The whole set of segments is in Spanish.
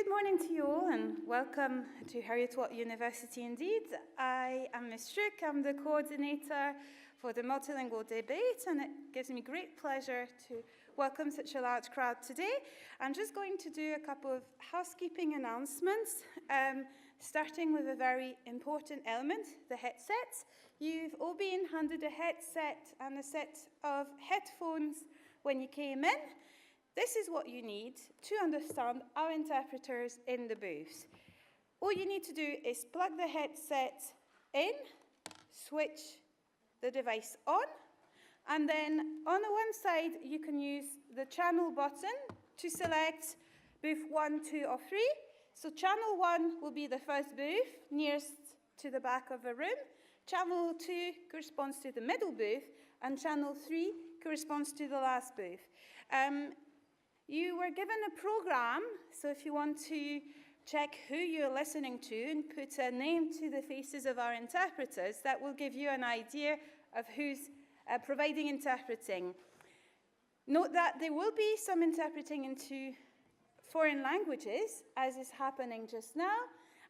Good morning to you all and welcome to Heriot-Watt University indeed. I am Ms. Strook, I'm the coordinator for the Multilingual Debate, and it gives me great pleasure to welcome such a large crowd today. I'm just going to do a couple of housekeeping announcements, starting with a very important element, the headsets. You've all been handed a headset and a set of headphones when you came in. This is what you need to understand our interpreters in the booths. All you need to do is plug the headset in, switch the device on, and then on the one side you can use the channel button to select booth 1, 2, or 3. So channel 1 will be the first booth, nearest to the back of the room. Channel 2 corresponds to the middle booth, and channel 3 corresponds to the last booth. You were given a program, so if you want to check who you're listening to and put a name to the faces of our interpreters, that will give you an idea of who's providing interpreting. Note that there will be some interpreting into foreign languages, as is happening just now.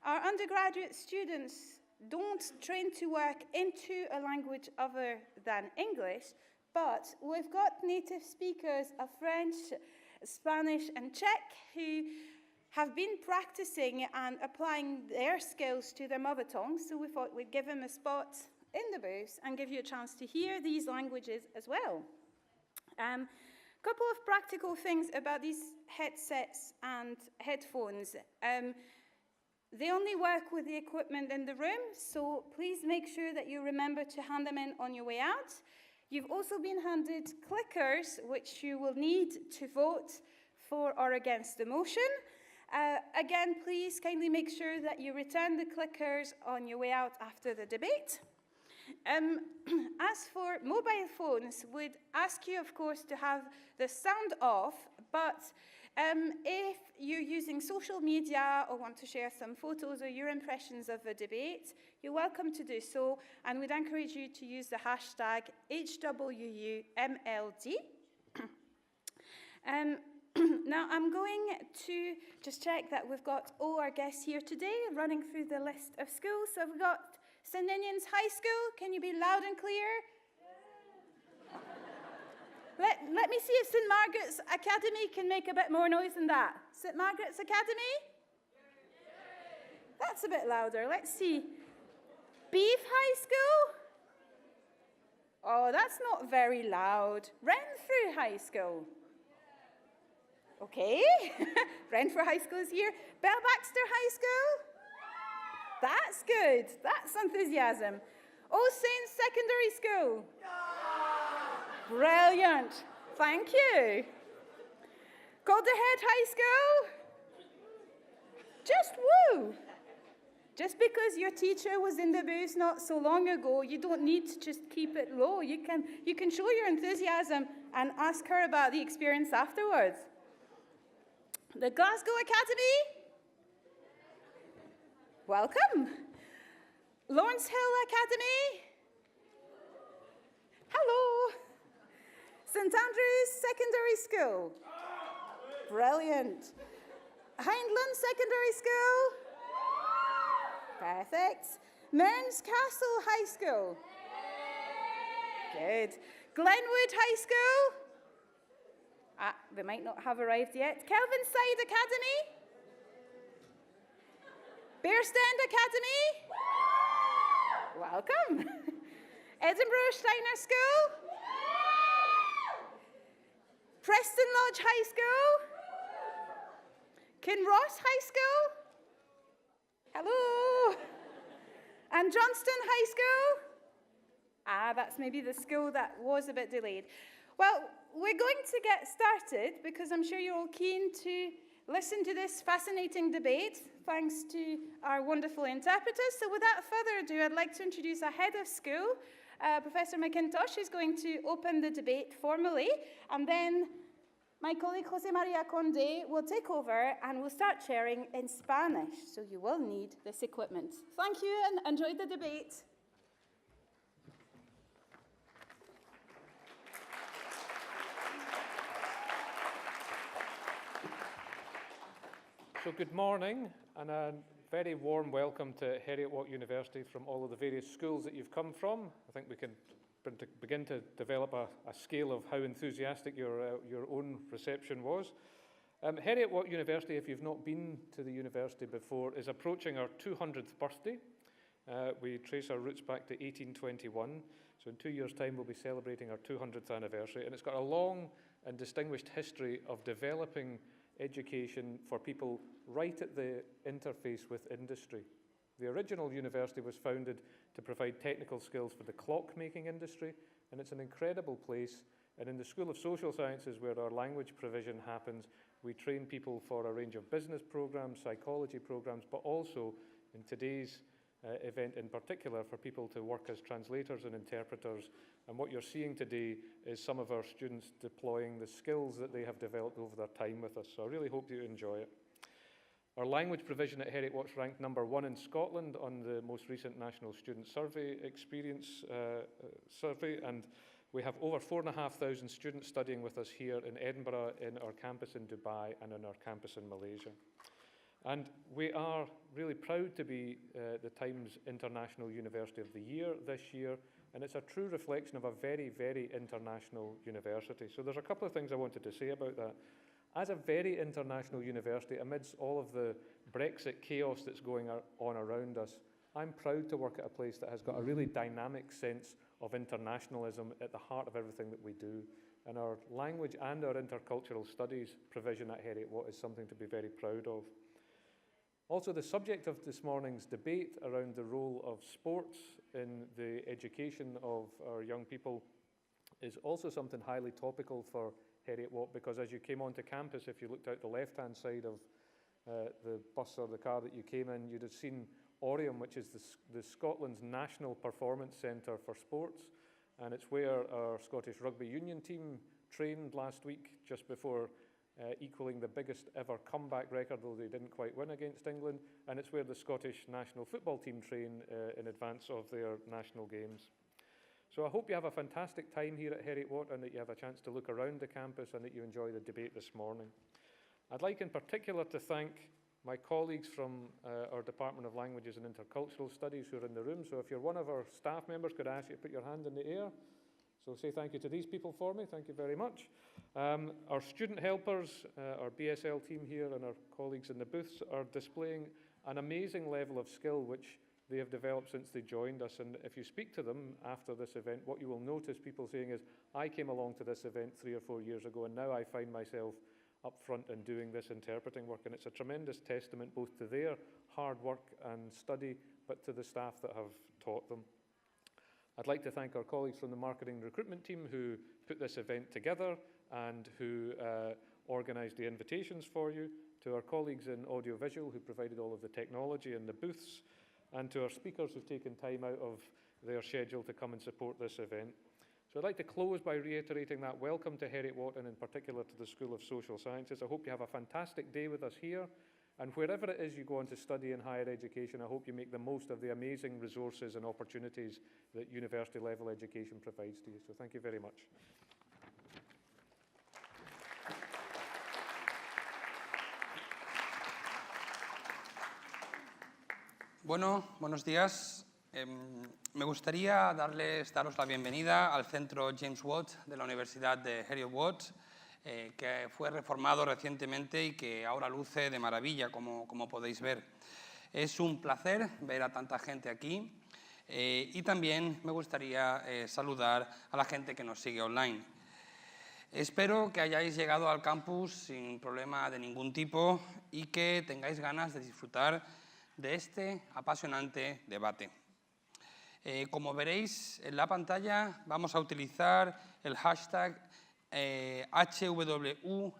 Our undergraduate students don't train to work into a language other than English, but we've got native speakers of French, Spanish and Czech who have been practicing and applying their skills to their mother tongue, so we thought we'd give them a spot in the booth and give you a chance to hear these languages as well. Couple of practical things about these headsets and headphones. They only work with the equipment in the room, so please make sure that you remember to hand them in on your way out. You've also been handed clickers, which you will need to vote for or against the motion. Again, please kindly make sure that you return the clickers on your way out after the debate. As for mobile phones, we'd ask you, of course, to have the sound off, but if you're using social media or want to share some photos or your impressions of the debate, you're welcome to do so, and we'd encourage you to use the hashtag HWUMLD. Now, I'm going to just check that we've got all our guests here today, running through the list of schools. So we've got St. Ninian's High School. Can you be loud and clear? Let me see if St. Margaret's Academy can make a bit more noise than that. St. Margaret's Academy? That's a bit louder. Let's see. Beef High School? Oh, that's not very loud. Renfrew High School? Okay. Renfrew High School is here. Belbaxter High School? That's good. That's enthusiasm. All Saints Secondary School? Brilliant. Thank you. Calderhead High School? Just woo. Just because your teacher was in the booth not so long ago, you don't need to just keep it low. You can show your enthusiasm and ask her about the experience afterwards. The Glasgow Academy? Welcome. Lawrence Hill Academy? Hello. St. Andrews Secondary School? Brilliant. Hindland Secondary School? Perfect. Mearns Castle High School? Good. Glenwood High School? They might not have arrived yet. Kelvinside Academy? Bearstand Academy? Welcome. Edinburgh Steiner School? Preston Lodge High School? Kinross High School? Hello. And Johnston High School? That's maybe the school that was a bit delayed. Well, we're going to get started because I'm sure you're all keen to listen to this fascinating debate, thanks to our wonderful interpreters. So without further ado, I'd like to introduce our head of school, Professor McIntosh, who's going to open the debate formally, and then my colleague Jose Maria Conde will take over and we'll start sharing in Spanish, so you will need this equipment. Thank you and enjoy the debate. So good morning and a very warm welcome to Heriot-Watt University from all of the various schools that you've come from. I think we can begin to develop a scale of how enthusiastic your own reception was. Heriot-Watt University, if you've not been to the university before, is approaching our 200th birthday. We trace our roots back to 1821, so in 2 years' time we'll be celebrating our 200th anniversary, and it's got a long and distinguished history of developing education for people right at the interface with industry. The original university was founded to provide technical skills for the clock-making industry, and it's an incredible place. And in the School of Social Sciences, where our language provision happens, we train people for a range of business programs, psychology programs, but also in today's event in particular for people to work as translators and interpreters. And what you're seeing today is some of our students deploying the skills that they have developed over their time with us. So I really hope you enjoy it. Our language provision at Heriot-Watt's ranked #1 in Scotland on the most recent National Student Survey Experience Survey, and we have over 4,500 students studying with us here in Edinburgh, in our campus in Dubai, and in our campus in Malaysia. And we are really proud to be the Times International University of the Year this year, and it's a true reflection of a very, very international university. So there's a couple of things I wanted to say about that. As a very international university, amidst all of the Brexit chaos that's going on around us, I'm proud to work at a place that has got a really dynamic sense of internationalism at the heart of everything that we do. And our language and our intercultural studies provision at Heriot-Watt is something to be very proud of. Also, the subject of this morning's debate around the role of sports in the education of our young people is also something highly topical for Heriot-Watt, because as you came onto campus, if you looked out the left-hand side of the bus or the car that you came in, you'd have seen Oriam, which is the Scotland's National Performance Centre for Sports, and it's where our Scottish Rugby Union team trained last week just before equaling the biggest ever comeback record, though they didn't quite win against England, and it's where the Scottish national football team train in advance of their national games. So I hope you have a fantastic time here at Heriot-Watt and that you have a chance to look around the campus and that you enjoy the debate this morning. I'd like in particular to thank my colleagues from our Department of Languages and Intercultural Studies who are in the room. So if you're one of our staff members, could I ask you to put your hand in the air? So say thank you to these people for me. Thank you very much. Our student helpers, our BSL team here and our colleagues in the booths are displaying an amazing level of skill which they have developed since they joined us. And if you speak to them after this event, what you will notice people saying is, I came along to this event 3 or 4 years ago and now I find myself up front and doing this interpreting work. And it's a tremendous testament both to their hard work and study, but to the staff that have taught them. I'd like to thank our colleagues from the marketing recruitment team who put this event together and who organised the invitations for you, to our colleagues in audiovisual who provided all of the technology and the booths, and to our speakers who've taken time out of their schedule to come and support this event. So I'd like to close by reiterating that welcome to Heriot-Watt and in particular to the School of Social Sciences. I hope you have a fantastic day with us here, and wherever it is you go on to study in higher education, I hope you make the most of the amazing resources and opportunities that university level education provides to you. So thank you very much. Bueno, buenos días. Me gustaría daros la bienvenida al Centro James Watt de la Universidad de Heriot-Watt, que fue reformado recientemente y que ahora luce de maravilla, como podéis ver. Es un placer ver a tanta gente aquí y también me gustaría saludar a la gente que nos sigue online. Espero que hayáis llegado al campus sin problema de ningún tipo y que tengáis ganas de disfrutar de este apasionante debate. Como veréis en la pantalla, vamos a utilizar el hashtag HWUMLD,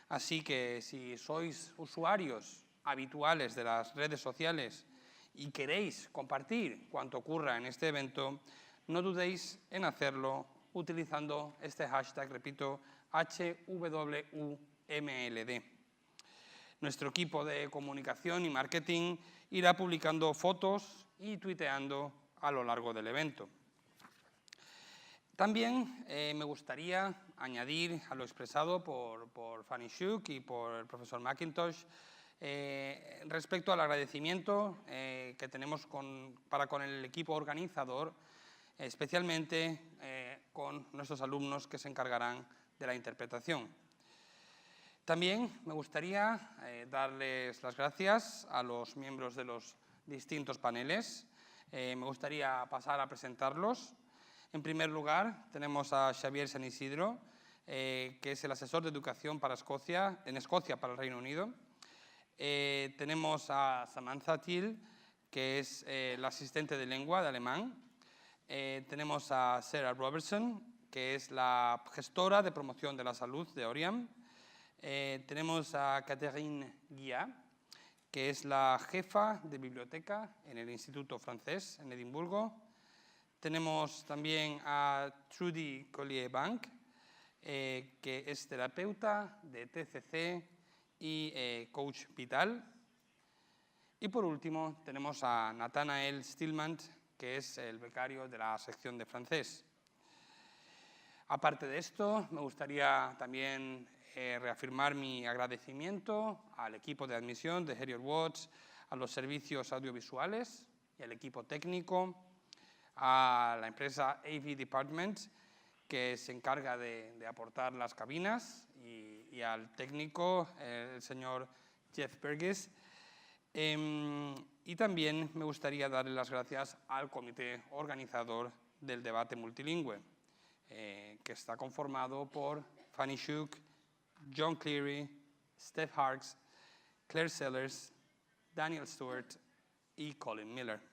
así que si sois usuarios habituales de las redes sociales y queréis compartir cuanto ocurra en este evento, no dudéis en hacerlo utilizando este hashtag, repito, HWUMLD. Nuestro equipo de comunicación y marketing irá publicando fotos y tuiteando a lo largo del evento. También me gustaría añadir a lo expresado por Fanny Shook y por el profesor McIntosh respecto al agradecimiento que tenemos para con el equipo organizador, especialmente con nuestros alumnos que se encargarán de la interpretación. También me gustaría darles las gracias a los miembros de los distintos paneles. Me gustaría pasar a presentarlos. En primer lugar, tenemos a Xavier San Isidro, que es el asesor de educación en Escocia para el Reino Unido. Tenemos a Samantha Thiel, que es la asistente de lengua de alemán. Tenemos a Sarah Robertson, que es la gestora de promoción de la salud de Oriam. Tenemos a Catherine Guillat, que es la jefa de biblioteca en el Instituto Francés en Edimburgo. Tenemos también a Trudy Collier-Bank, que es terapeuta de TCC y coach vital. Y por último tenemos a Nathanael Stillman, que es el becario de la sección de francés. Aparte de esto, me gustaría también reafirmar mi agradecimiento al equipo de admisión de Heriot-Watt, a los servicios audiovisuales y al equipo técnico, a la empresa AV Department, que se encarga de aportar las cabinas, y al técnico, el señor Jeff Burgess. Y también me gustaría darle las gracias al comité organizador del debate multilingüe, que está conformado por Fanny Shook, John Cleary, Steph Harks, Claire Sellers, Daniel Stewart y Colin Miller.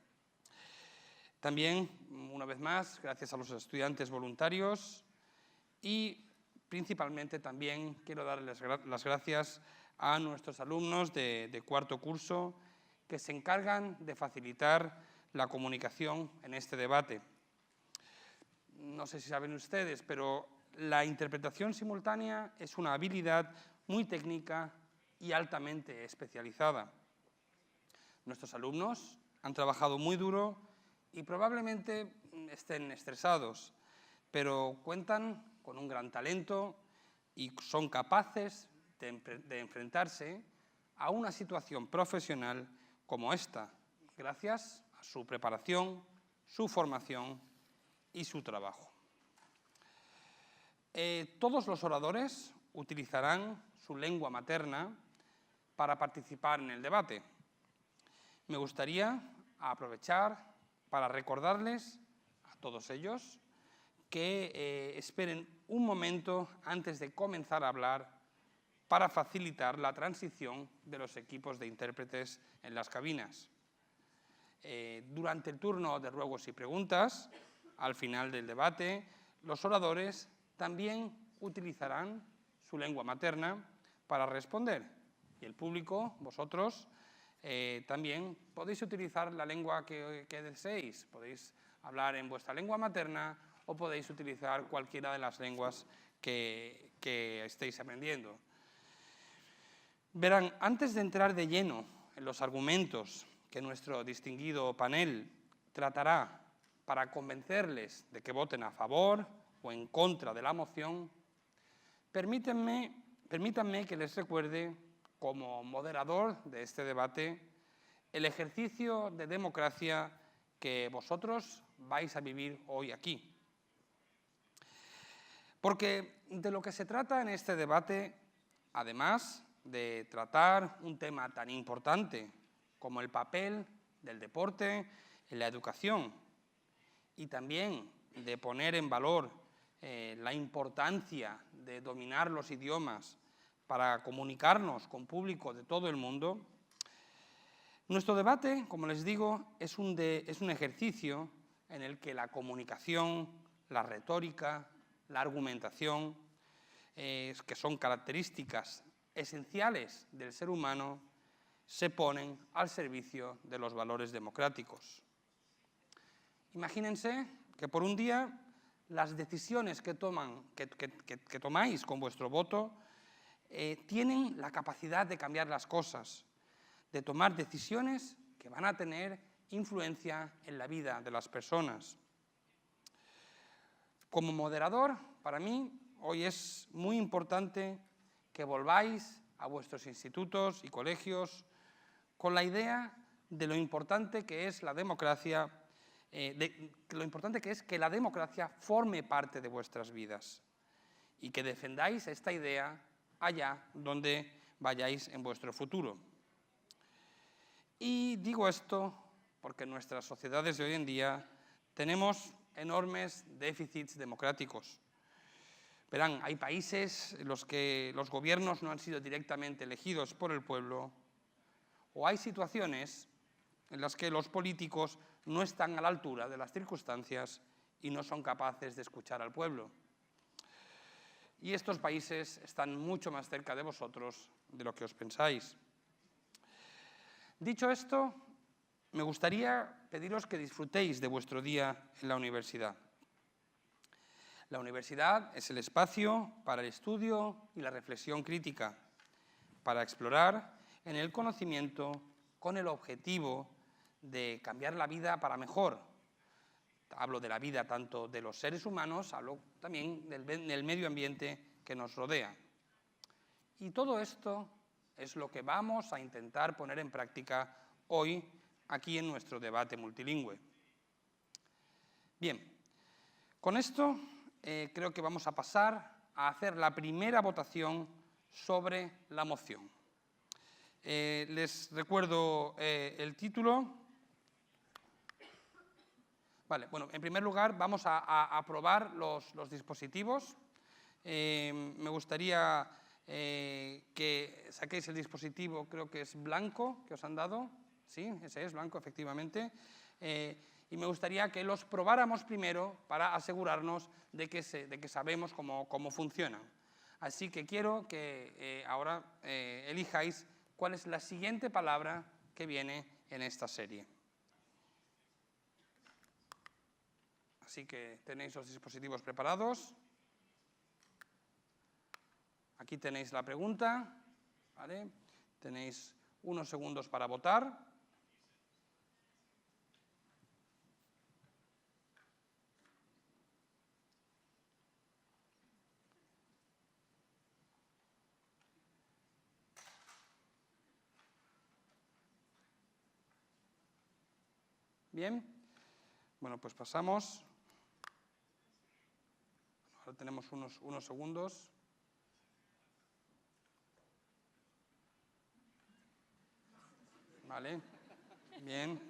También, una vez más, gracias a los estudiantes voluntarios y principalmente también quiero darles las gracias a nuestros alumnos de cuarto curso que se encargan de facilitar la comunicación en este debate. No sé si saben ustedes, pero la interpretación simultánea es una habilidad muy técnica y altamente especializada. Nuestros alumnos han trabajado muy duro y probablemente estén estresados, pero cuentan con un gran talento y son capaces de enfrentarse a una situación profesional como esta, gracias a su preparación, su formación y su trabajo. Todos los oradores utilizarán su lengua materna para participar en el debate. Me gustaría aprovechar para recordarles a todos ellos que esperen un momento antes de comenzar a hablar para facilitar la transición de los equipos de intérpretes en las cabinas. Durante el turno de ruegos y preguntas, al final del debate, los oradores también utilizarán su lengua materna para responder. Y el público, vosotros, también podéis utilizar la lengua que deseéis. Podéis hablar en vuestra lengua materna o podéis utilizar cualquiera de las lenguas que estéis aprendiendo. Verán, antes de entrar de lleno en los argumentos que nuestro distinguido panel tratará para convencerles de que voten a favor o en contra de la moción, permítanme que les recuerde, como moderador de este debate, el ejercicio de democracia que vosotros vais a vivir hoy aquí. Porque de lo que se trata en este debate, además de tratar un tema tan importante como el papel del deporte en la educación y también de poner en valor la importancia de dominar los idiomas para comunicarnos con público de todo el mundo, nuestro debate, como les digo, es un ejercicio en el que la comunicación, la retórica, la argumentación, que son características esenciales del ser humano, se ponen al servicio de los valores democráticos. Imagínense que por un día las decisiones que tomáis con vuestro voto tienen la capacidad de cambiar las cosas, de tomar decisiones que van a tener influencia en la vida de las personas. Como moderador, para mí, hoy es muy importante que volváis a vuestros institutos y colegios con la idea de lo importante que es la democracia, lo importante que es que la democracia forme parte de vuestras vidas y que defendáis esta idea allá donde vayáis en vuestro futuro. Y digo esto porque en nuestras sociedades de hoy en día tenemos enormes déficits democráticos. Verán, hay países en los que los gobiernos no han sido directamente elegidos por el pueblo, o hay situaciones en las que los políticos no están a la altura de las circunstancias y no son capaces de escuchar al pueblo. Y estos países están mucho más cerca de vosotros de lo que os pensáis. Dicho esto, me gustaría pediros que disfrutéis de vuestro día en la universidad. La universidad es el espacio para el estudio y la reflexión crítica, para explorar en el conocimiento con el objetivo de cambiar la vida para mejor. Hablo de la vida tanto de los seres humanos, hablo también del medio ambiente que nos rodea. Y todo esto es lo que vamos a intentar poner en práctica hoy aquí en nuestro debate multilingüe. Bien, con esto creo que vamos a pasar a hacer la primera votación sobre la moción. Les recuerdo el título. Vale, bueno, en primer lugar vamos a aprobar los dispositivos. Me gustaría que saquéis el dispositivo, creo que es blanco, que os han dado. Sí, ese es blanco, efectivamente. Y me gustaría que los probáramos primero para asegurarnos de que sabemos cómo funcionan. Así que quiero que ahora elijáis cuál es la siguiente palabra que viene en esta serie. Así que tenéis los dispositivos preparados. Aquí tenéis la pregunta, ¿vale? Tenéis unos segundos para votar. Bien, bueno, pues pasamos. Ahora tenemos unos segundos. Vale, bien.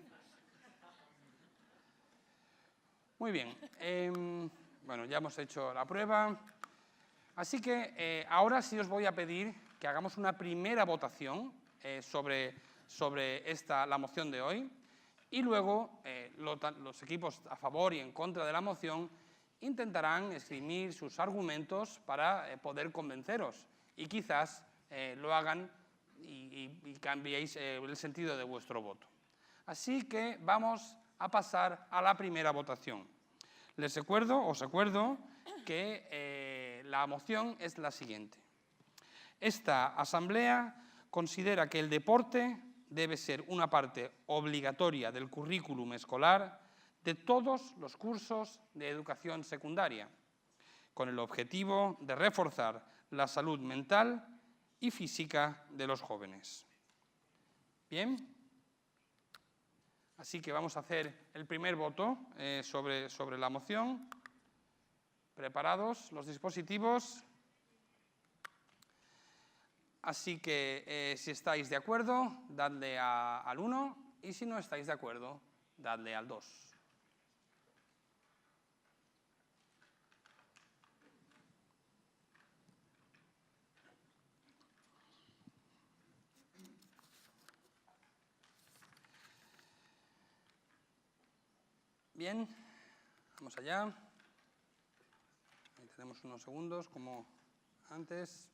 Muy bien, bueno, ya hemos hecho la prueba. Así que ahora sí os voy a pedir que hagamos una primera votación sobre la moción de hoy. Y luego los equipos a favor y en contra de la moción intentarán esgrimir sus argumentos para poder convenceros y quizás lo hagan y cambiéis el sentido de vuestro voto. Así que vamos a pasar a la primera votación. Os recuerdo que la moción es la siguiente. Esta asamblea considera que el deporte debe ser una parte obligatoria del currículum escolar de todos los cursos de educación secundaria, con el objetivo de reforzar la salud mental y física de los jóvenes. Bien, así que vamos a hacer el primer voto sobre la moción. ¿Preparados los dispositivos? Así que si estáis de acuerdo, dadle al 1 y si no estáis de acuerdo, dadle al 2. Bien, vamos allá. Ahí tenemos unos segundos como antes.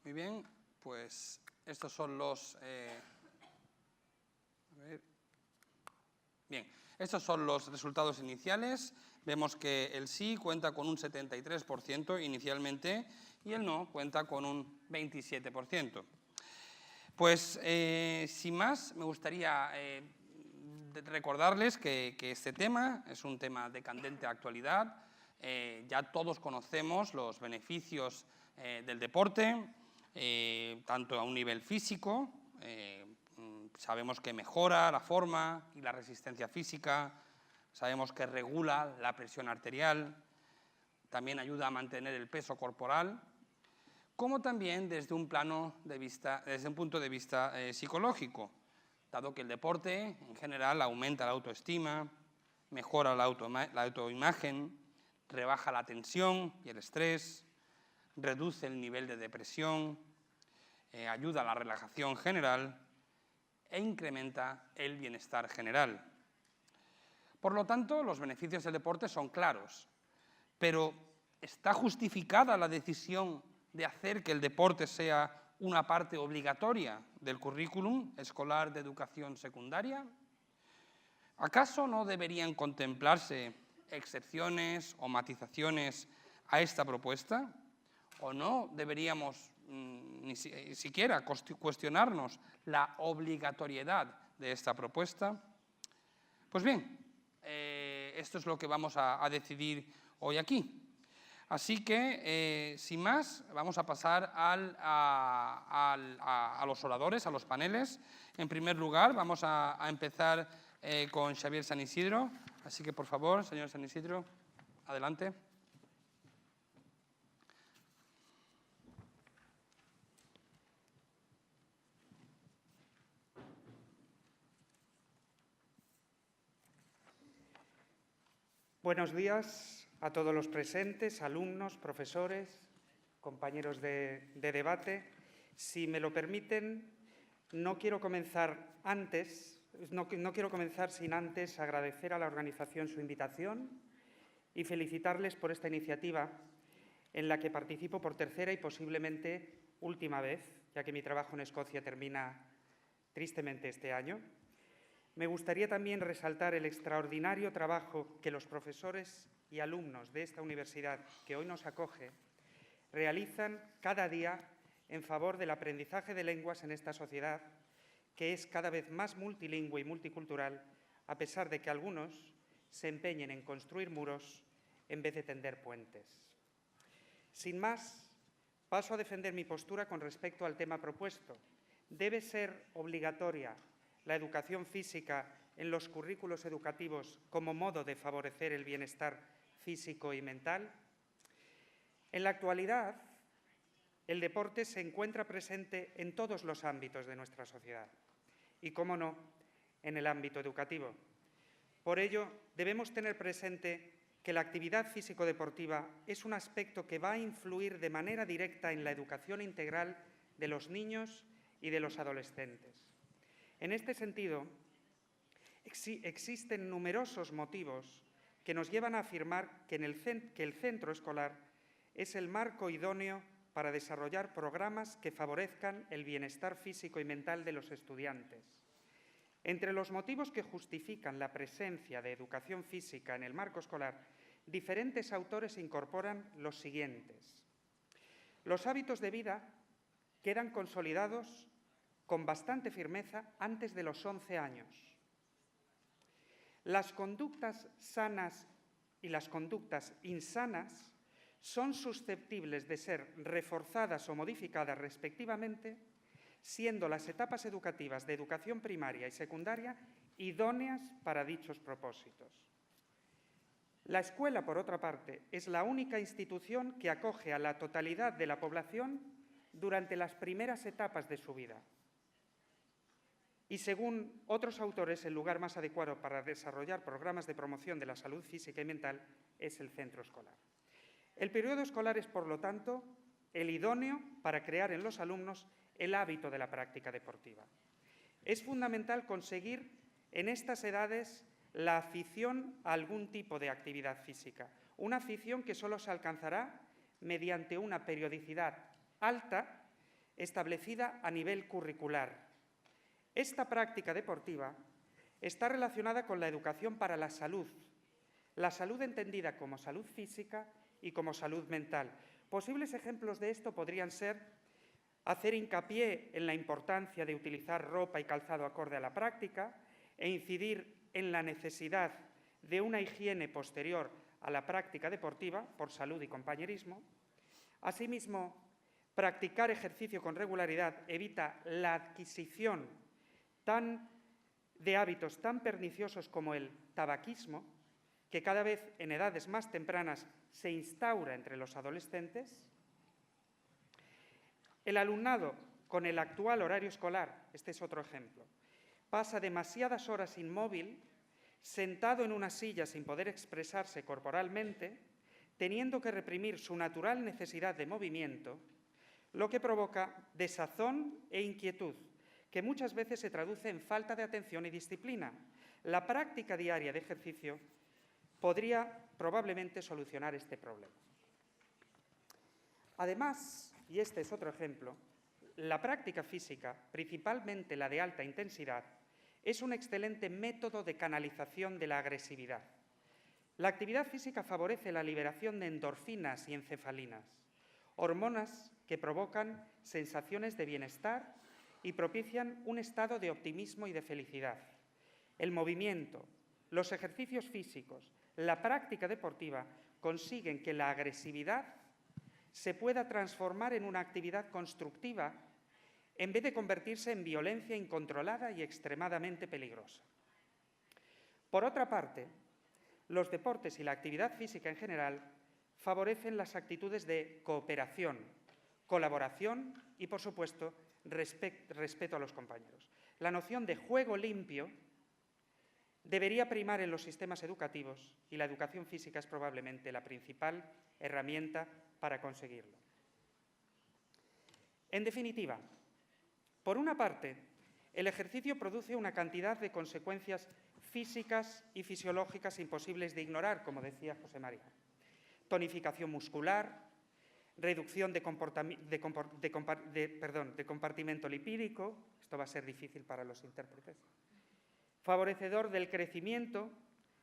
Muy bien, pues estos son los... Bien, estos son los resultados iniciales. Vemos que el sí cuenta con un 73% inicialmente y el no cuenta con un 27%. Pues, sin más, me gustaría recordarles que este tema es un tema de candente actualidad. Ya todos conocemos los beneficios del deporte, tanto a un nivel físico, sabemos que mejora la forma y la resistencia física, sabemos que regula la presión arterial, también ayuda a mantener el peso corporal, como también desde un punto de vista psicológico, dado que el deporte en general aumenta la autoestima, mejora la autoimagen, rebaja la tensión y el estrés, reduce el nivel de depresión, ayuda a la relajación general e incrementa el bienestar general. Por lo tanto, los beneficios del deporte son claros, pero ¿está justificada la decisión de hacer que el deporte sea una parte obligatoria del currículum escolar de educación secundaria? ¿Acaso no deberían contemplarse excepciones o matizaciones a esta propuesta? ¿O no deberíamos ni siquiera cuestionarnos la obligatoriedad de esta propuesta? Pues bien, esto es lo que vamos a decidir hoy aquí. Así que, sin más, vamos a pasar a los oradores, a los paneles. En primer lugar, vamos a empezar con Xavier San Isidro. Así que, por favor, señor San Isidro, adelante. Buenos días a todos los presentes, alumnos, profesores, compañeros de debate. Si me lo permiten, no quiero comenzar sin antes agradecer a la organización su invitación y felicitarles por esta iniciativa en la que participo por tercera y posiblemente última vez, ya que mi trabajo en Escocia termina tristemente este año. Me gustaría también resaltar el extraordinario trabajo que los profesores y alumnos de esta universidad que hoy nos acoge realizan cada día en favor del aprendizaje de lenguas en esta sociedad, que es cada vez más multilingüe y multicultural, a pesar de que algunos se empeñen en construir muros en vez de tender puentes. Sin más, paso a defender mi postura con respecto al tema propuesto. ¿Debe ser obligatoria la educación física en los currículos educativos como modo de favorecer el bienestar físico y mental? En la actualidad, el deporte se encuentra presente en todos los ámbitos de nuestra sociedad y, cómo no, en el ámbito educativo. Por ello, debemos tener presente que la actividad físico-deportiva es un aspecto que va a influir de manera directa en la educación integral de los niños y de los adolescentes. En este sentido, existen numerosos motivos que nos llevan a afirmar que el centro escolar es el marco idóneo para desarrollar programas que favorezcan el bienestar físico y mental de los estudiantes. Entre los motivos que justifican la presencia de educación física en el marco escolar, diferentes autores incorporan los siguientes. Los hábitos de vida quedan consolidados con bastante firmeza antes de los 11 años. Las conductas sanas y las conductas insanas son susceptibles de ser reforzadas o modificadas respectivamente, siendo las etapas educativas de educación primaria y secundaria idóneas para dichos propósitos. La escuela, por otra parte, es la única institución que acoge a la totalidad de la población durante las primeras etapas de su vida. Y según otros autores, el lugar más adecuado para desarrollar programas de promoción de la salud física y mental es el centro escolar. El periodo escolar es, por lo tanto, el idóneo para crear en los alumnos el hábito de la práctica deportiva. Es fundamental conseguir en estas edades la afición a algún tipo de actividad física, una afición que solo se alcanzará mediante una periodicidad alta establecida a nivel curricular. Esta práctica deportiva está relacionada con la educación para la salud entendida como salud física y como salud mental. Posibles ejemplos de esto podrían ser hacer hincapié en la importancia de utilizar ropa y calzado acorde a la práctica e incidir en la necesidad de una higiene posterior a la práctica deportiva por salud y compañerismo. Asimismo, practicar ejercicio con regularidad evita la adquisición de hábitos tan perniciosos como el tabaquismo, que cada vez en edades más tempranas se instaura entre los adolescentes. El alumnado, con el actual horario escolar, este es otro ejemplo, pasa demasiadas horas inmóvil, sentado en una silla sin poder expresarse corporalmente, teniendo que reprimir su natural necesidad de movimiento, lo que provoca desazón e inquietud, que muchas veces se traduce en falta de atención y disciplina. La práctica diaria de ejercicio podría probablemente solucionar este problema. Además, y este es otro ejemplo, la práctica física, principalmente la de alta intensidad, es un excelente método de canalización de la agresividad. La actividad física favorece la liberación de endorfinas y encefalinas, hormonas que provocan sensaciones de bienestar y propician un estado de optimismo y de felicidad. El movimiento, los ejercicios físicos, la práctica deportiva consiguen que la agresividad se pueda transformar en una actividad constructiva en vez de convertirse en violencia incontrolada y extremadamente peligrosa. Por otra parte, los deportes y la actividad física en general favorecen las actitudes de cooperación, colaboración y, por supuesto, respeto a los compañeros. La noción de juego limpio debería primar en los sistemas educativos y la educación física es probablemente la principal herramienta para conseguirlo. En definitiva, por una parte, el ejercicio produce una cantidad de consecuencias físicas y fisiológicas imposibles de ignorar, como decía José María. Tonificación muscular, reducción de compartimento lipídico, esto va a ser difícil para los intérpretes, favorecedor del crecimiento,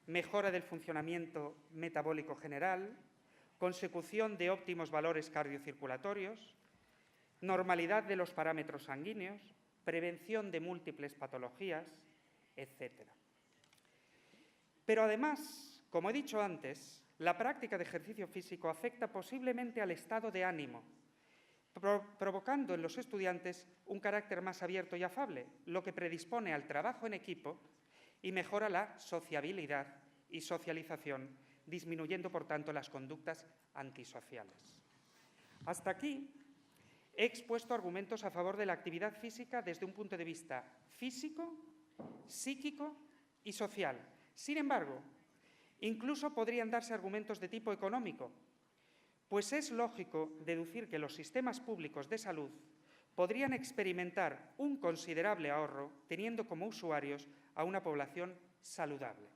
mejora del funcionamiento metabólico general, consecución de óptimos valores cardiocirculatorios, normalidad de los parámetros sanguíneos, prevención de múltiples patologías, etc. Pero además, como he dicho antes, la práctica de ejercicio físico afecta posiblemente al estado de ánimo, provocando en los estudiantes un carácter más abierto y afable, lo que predispone al trabajo en equipo y mejora la sociabilidad y socialización, disminuyendo, por tanto, las conductas antisociales. Hasta aquí he expuesto argumentos a favor de la actividad física desde un punto de vista físico, psíquico y social. Sin embargo, incluso podrían darse argumentos de tipo económico, pues es lógico deducir que los sistemas públicos de salud podrían experimentar un considerable ahorro teniendo como usuarios a una población saludable.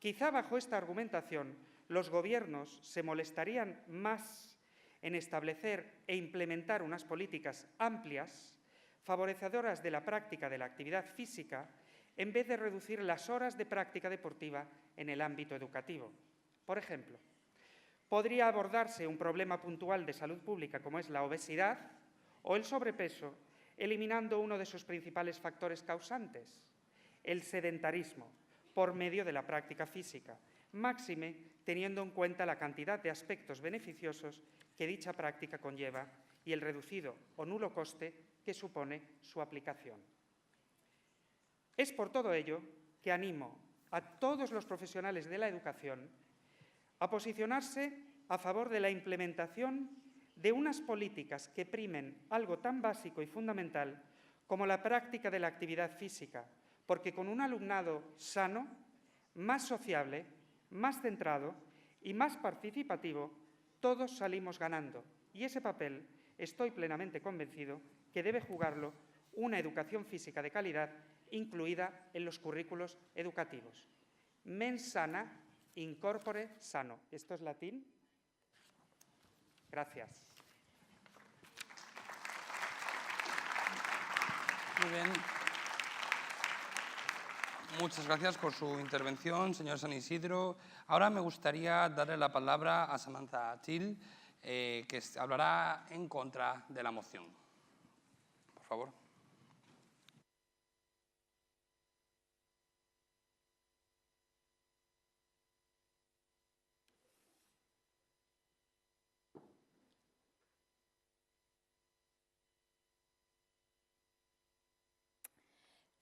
Quizá bajo esta argumentación los gobiernos se molestarían más en establecer e implementar unas políticas amplias, favorecedoras de la práctica de la actividad física, en vez de reducir las horas de práctica deportiva en el ámbito educativo. Por ejemplo, podría abordarse un problema puntual de salud pública como es la obesidad o el sobrepeso, eliminando uno de sus principales factores causantes, el sedentarismo, por medio de la práctica física, máxime teniendo en cuenta la cantidad de aspectos beneficiosos que dicha práctica conlleva y el reducido o nulo coste que supone su aplicación. Es por todo ello que animo a todos los profesionales de la educación a posicionarse a favor de la implementación de unas políticas que primen algo tan básico y fundamental como la práctica de la actividad física, porque con un alumnado sano, más sociable, más centrado y más participativo, todos salimos ganando. Y ese papel, estoy plenamente convencido, que debe jugarlo una educación física de calidad incluida en los currículos educativos. Mens sana, in corpore sano. ¿Esto es latín? Gracias. Muy bien. Muchas gracias por su intervención, señor San Isidro. Ahora me gustaría darle la palabra a Samantha Till, que hablará en contra de la moción. Por favor.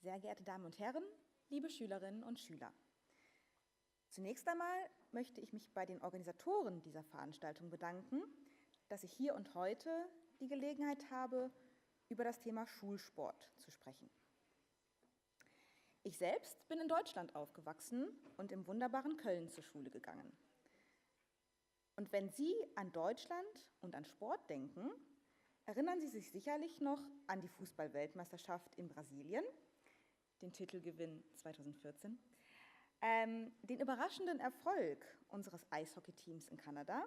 Sehr geehrte Damen und Herren, liebe Schülerinnen und Schüler. Zunächst einmal möchte ich mich bei den Organisatoren dieser Veranstaltung bedanken, dass ich hier und heute die Gelegenheit habe, über das Thema Schulsport zu sprechen. Ich selbst bin in Deutschland aufgewachsen und im wunderbaren Köln zur Schule gegangen. Und wenn Sie an Deutschland und an Sport denken, erinnern Sie sich sicherlich noch an die Fußball-Weltmeisterschaft in Brasilien, den Titelgewinn 2014, den überraschenden Erfolg unseres Eishockeyteams in Kanada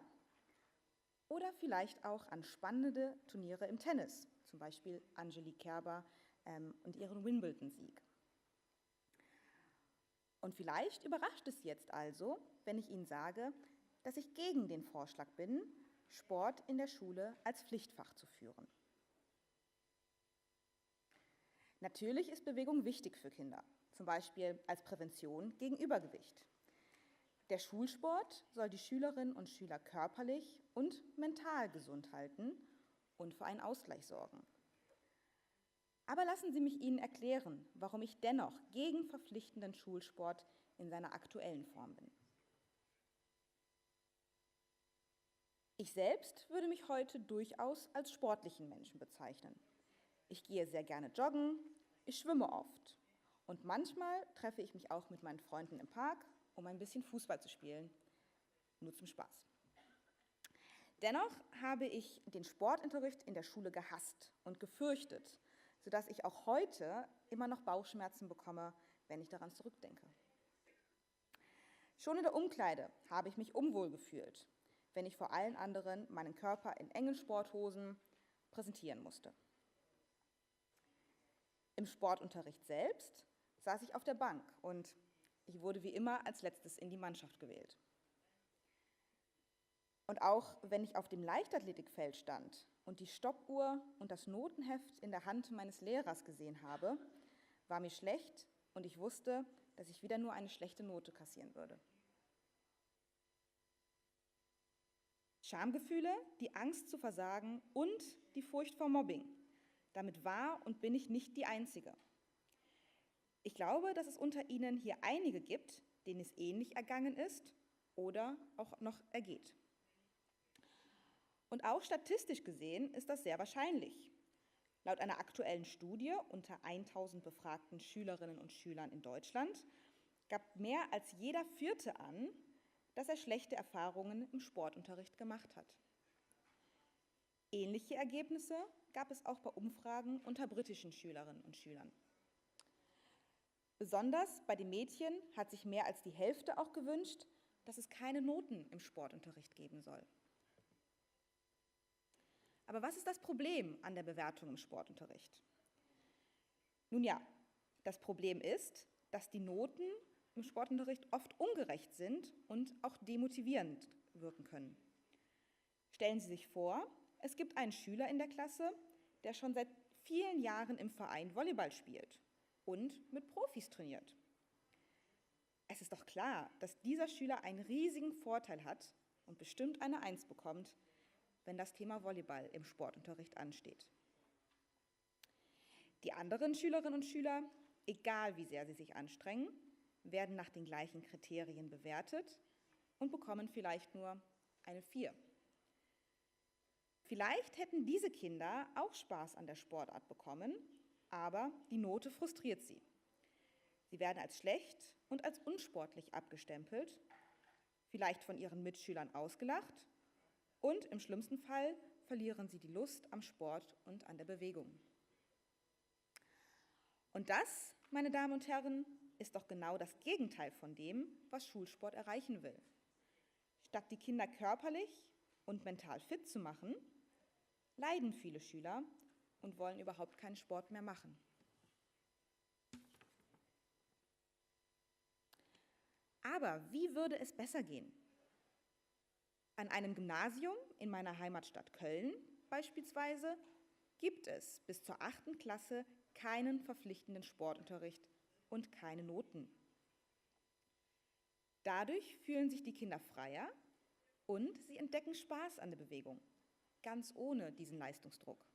oder vielleicht auch an spannende Turniere im Tennis, zum Beispiel Angelique Kerber und ihren Wimbledon-Sieg. Und vielleicht überrascht es jetzt also, wenn ich Ihnen sage, dass ich gegen den Vorschlag bin, Sport in der Schule als Pflichtfach zu führen. Natürlich ist Bewegung wichtig für Kinder, zum Beispiel als Prävention gegen Übergewicht. Der Schulsport soll die Schülerinnen und Schüler körperlich und mental gesund halten und für einen Ausgleich sorgen. Aber lassen Sie mich Ihnen erklären, warum ich dennoch gegen verpflichtenden Schulsport in seiner aktuellen Form bin. Ich selbst würde mich heute durchaus als sportlichen Menschen bezeichnen. Ich gehe sehr gerne joggen, ich schwimme oft und manchmal treffe ich mich auch mit meinen Freunden im Park, um ein bisschen Fußball zu spielen, nur zum Spaß. Dennoch habe ich den Sportunterricht in der Schule gehasst und gefürchtet, sodass ich auch heute immer noch Bauchschmerzen bekomme, wenn ich daran zurückdenke. Schon in der Umkleide habe ich mich unwohl gefühlt, wenn ich vor allen anderen meinen Körper in engen Sporthosen präsentieren musste. Im Sportunterricht selbst saß ich auf der Bank und ich wurde wie immer als Letztes in die Mannschaft gewählt. Und auch wenn ich auf dem Leichtathletikfeld stand und die Stoppuhr und das Notenheft in der Hand meines Lehrers gesehen habe, war mir schlecht und ich wusste, dass ich wieder nur eine schlechte Note kassieren würde. Schamgefühle, die Angst zu versagen und die Furcht vor Mobbing. Damit war und bin ich nicht die Einzige. Ich glaube, dass es unter Ihnen hier einige gibt, denen es ähnlich ergangen ist oder auch noch ergeht. Und auch statistisch gesehen ist das sehr wahrscheinlich. Laut einer aktuellen Studie unter 1000 befragten Schülerinnen und Schülern in Deutschland gab mehr als jeder Vierte an, dass er schlechte Erfahrungen im Sportunterricht gemacht hat. Ähnliche Ergebnisse gab es auch bei Umfragen unter britischen Schülerinnen und Schülern. Besonders bei den Mädchen hat sich mehr als die Hälfte auch gewünscht, dass es keine Noten im Sportunterricht geben soll. Aber was ist das Problem an der Bewertung im Sportunterricht? Nun ja, das Problem ist, dass die Noten im Sportunterricht oft ungerecht sind und auch demotivierend wirken können. Stellen Sie sich vor, es gibt einen Schüler in der Klasse, der schon seit vielen Jahren im Verein Volleyball spielt und mit Profis trainiert. Es ist doch klar, dass dieser Schüler einen riesigen Vorteil hat und bestimmt eine 1 bekommt, wenn das Thema Volleyball im Sportunterricht ansteht. Die anderen Schülerinnen und Schüler, egal wie sehr sie sich anstrengen, werden nach den gleichen Kriterien bewertet und bekommen vielleicht nur eine 4. Vielleicht hätten diese Kinder auch Spaß an der Sportart bekommen, aber die Note frustriert sie. Sie werden als schlecht und als unsportlich abgestempelt, vielleicht von ihren Mitschülern ausgelacht und im schlimmsten Fall verlieren sie die Lust am Sport und an der Bewegung. Und das, meine Damen und Herren, ist doch genau das Gegenteil von dem, was Schulsport erreichen will. Statt die Kinder körperlich und mental fit zu machen, leiden viele Schüler und wollen überhaupt keinen Sport mehr machen. Aber wie würde es besser gehen? An einem Gymnasium in meiner Heimatstadt Köln beispielsweise gibt es bis zur 8. Klasse keinen verpflichtenden Sportunterricht und keine Noten. Dadurch fühlen sich die Kinder freier und sie entdecken Spaß an der Bewegung, ganz ohne diesen Leistungsdruck.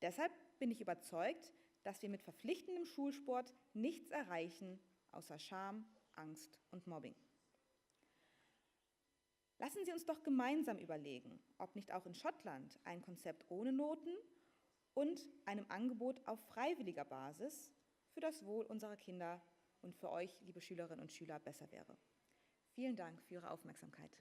Deshalb bin ich überzeugt, dass wir mit verpflichtendem Schulsport nichts erreichen, außer Scham, Angst und Mobbing. Lassen Sie uns doch gemeinsam überlegen, ob nicht auch in Schottland ein Konzept ohne Noten und einem Angebot auf freiwilliger Basis für das Wohl unserer Kinder und für euch, liebe Schülerinnen und Schüler, besser wäre. Vielen Dank für Ihre Aufmerksamkeit.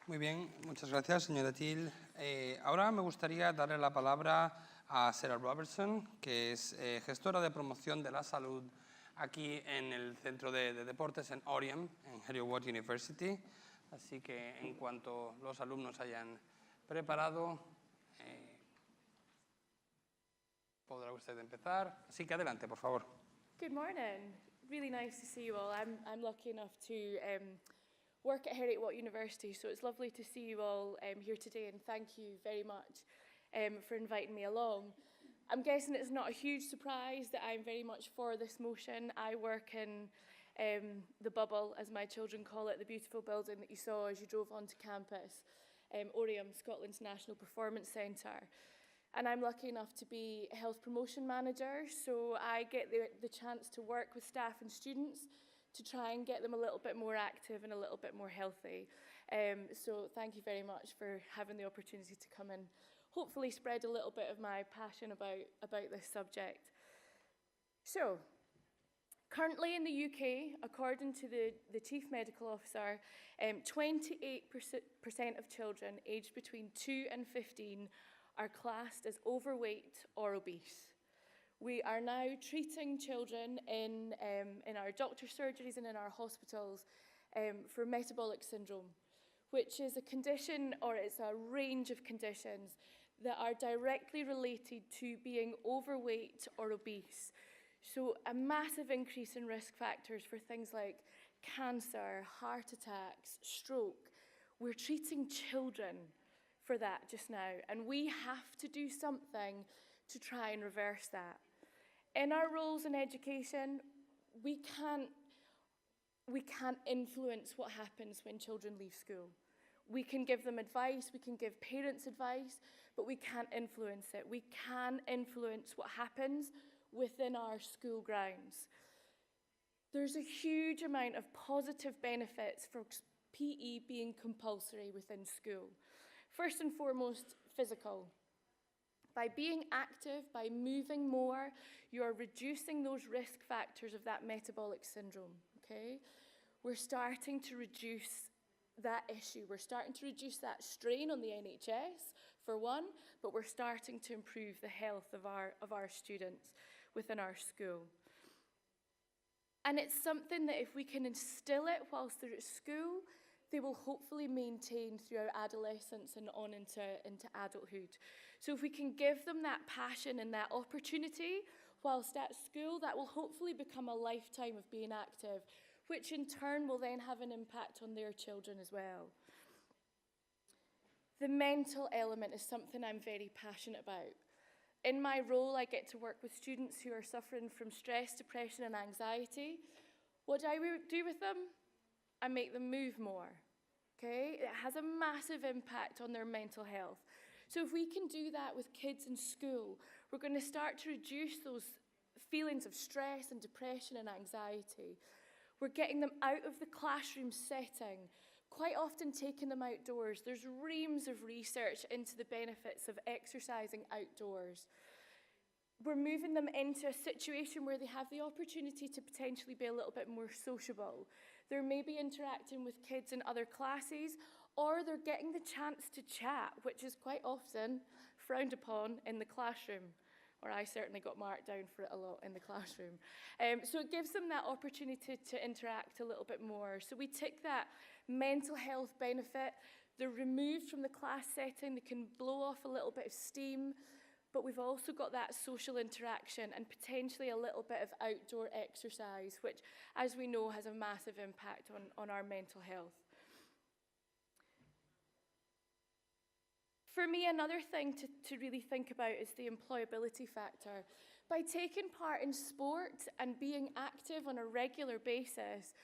Muy bien, muchas gracias, señora Thiel. Ahora me gustaría darle la palabra a Sarah Robertson, que es gestora de promoción de la salud aquí en el Centro de Deportes en Oriam, en Heriot-Watt University. Así que en cuanto los alumnos hayan preparado, podrá usted empezar. Así que adelante, por favor. Good morning. Really nice to see you all. I'm lucky enough to work at Heriot-Watt University, so it's lovely to see you all here today, and thank you very much for inviting me along. I'm guessing it's not a huge surprise that I'm very much for this motion. I work in the bubble, as my children call it, the beautiful building that you saw as you drove onto campus, Oriam, Scotland's National Performance Centre. And I'm lucky enough to be a health promotion manager, so I get the chance to work with staff and students to try and get them a little bit more active and a little bit more healthy. So thank you very much for having the opportunity to come and hopefully spread a little bit of my passion about this subject. So, currently in the UK, according to the Chief Medical Officer, 28% of children aged between 2 and 15 are classed as overweight or obese. We are now treating children in our doctor surgeries and in our hospitals for metabolic syndrome, which is a condition, or it's a range of conditions that are directly related to being overweight or obese. So a massive increase in risk factors for things like cancer, heart attacks, stroke. We're treating children for that just now, and we have to do something to try and reverse that. In our roles in education, we can't influence what happens when children leave school. We can give them advice, we can give parents advice, but we can't influence it. We can influence what happens within our school grounds. There's a huge amount of positive benefits for PE being compulsory within school. First and foremost, physical. By being active, by moving more, you're reducing those risk factors of that metabolic syndrome, okay? We're starting to reduce that issue. We're starting to reduce that strain on the NHS, for one, but we're starting to improve the health of our students within our school. And it's something that if we can instill it whilst they're at school, they will hopefully maintain throughout adolescence and on into adulthood. So if we can give them that passion and that opportunity whilst at school, that will hopefully become a lifetime of being active, which in turn will then have an impact on their children as well. The mental element is something I'm very passionate about. In my role, I get to work with students who are suffering from stress, depression, and anxiety. What do I do with them? I make them move more, okay? It has a massive impact on their mental health. So if we can do that with kids in school, we're going to start to reduce those feelings of stress and depression and anxiety. We're getting them out of the classroom setting, quite often taking them outdoors. There's reams of research into the benefits of exercising outdoors. We're moving them into a situation where they have the opportunity to potentially be a little bit more sociable. They're maybe interacting with kids in other classes, or they're getting the chance to chat, which is quite often frowned upon in the classroom, or I certainly got marked down for it a lot in the classroom. So it gives them that opportunity to interact a little bit more. So we tick that mental health benefit, They're removed from the class setting, they can blow off a little bit of steam, but we've also got that social interaction and potentially a little bit of outdoor exercise, which, as we know, has a massive impact on our mental health. For me, another thing to really think about is the employability factor. By taking part in sport and being active on a regular basis,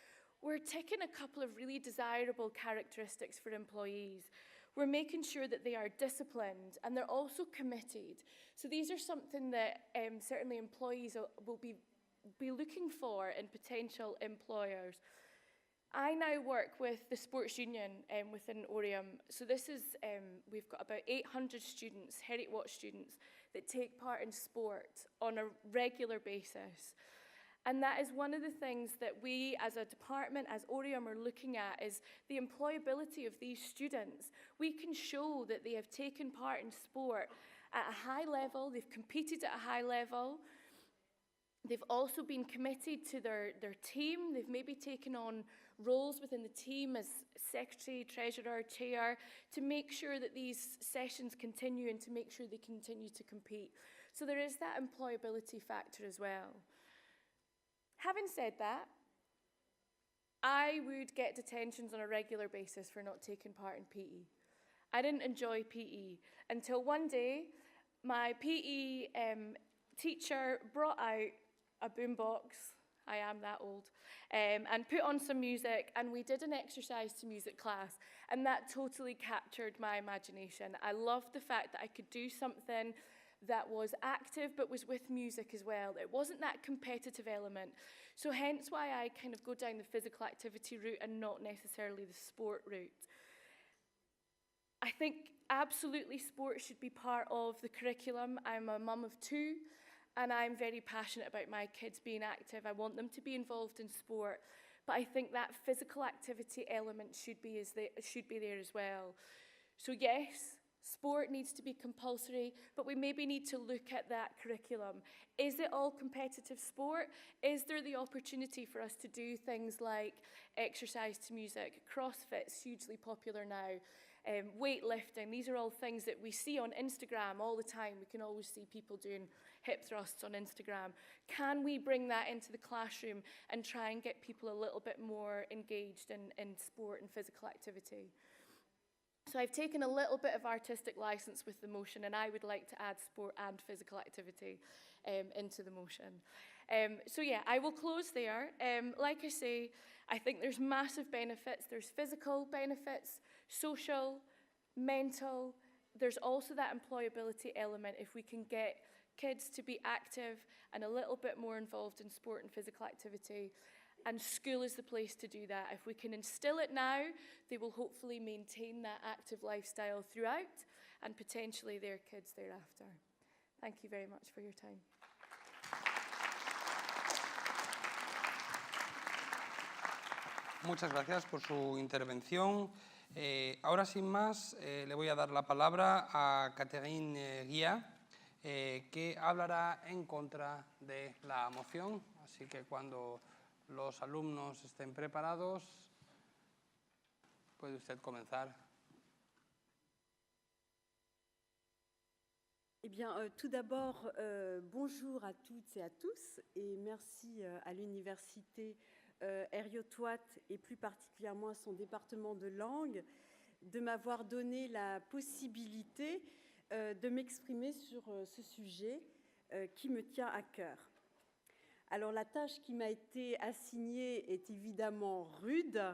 we're ticking a couple of really desirable characteristics for employees. We're making sure that they are disciplined and they're also committed. So these are something that certainly employees will be looking for in potential employers. I now work with the sports union within Oriam. So this is, we've got about 800 students, Heriot-Watt students, that take part in sport on a regular basis. And that is one of the things that we as a department, as Oriam, are looking at is the employability of these students. We can show that they have taken part in sport at a high level, they've competed at a high level, they've also been committed to their team, they've maybe taken on roles within the team as secretary, treasurer, chair, to make sure that these sessions continue and to make sure they continue to compete. So there is that employability factor as well. Having said that, I would get detentions on a regular basis for not taking part in PE. I didn't enjoy PE until one day my PE teacher brought out a boombox, I am that old, and put on some music, and we did an exercise to music class, and that totally captured my imagination. I loved the fact that I could do something that was active but was with music as well. It wasn't that competitive element. So hence why I kind of go down the physical activity route and not necessarily the sport route. I think absolutely sport should be part of the curriculum. I'm a mum of 2 and I'm very passionate about my kids being active. I want them to be involved in sport, but I think that physical activity element should be there as well. So yes, sport needs to be compulsory, but we maybe need to look at that curriculum. Is it all competitive sport? Is there the opportunity for us to do things like exercise to music? CrossFit's hugely popular now. Weightlifting, these are all things that we see on Instagram all the time. We can always see people doing hip thrusts on Instagram. Can we bring that into the classroom and try and get people a little bit more engaged in sport and physical activity? So I've taken a little bit of artistic license with the motion, and I would like to add sport and physical activity into the motion. So yeah, I will close there. Like I say, I think there's massive benefits. There's physical benefits, social, mental. There's also that employability element if we can get kids to be active and a little bit more involved in sport and physical activity. And school is the place to do that. If we can instill it now, they will hopefully maintain that active lifestyle throughout and potentially their kids thereafter. Thank you very much for your time. Muchas gracias por su intervención. Ahora, sin más, le voy a dar la palabra a Catherine Guía, que hablará en contra de la moción. Así que cuando los alumnos estén preparados, puede usted comenzar. Eh bien, tout d'abord, bonjour à toutes et à tous, et merci à l'université Heriot-Watt et plus particulièrement à son département de langue de m'avoir donné la possibilité de m'exprimer sur ce sujet qui me tient à cœur. Alors la tâche qui m'a été assignée est évidemment rude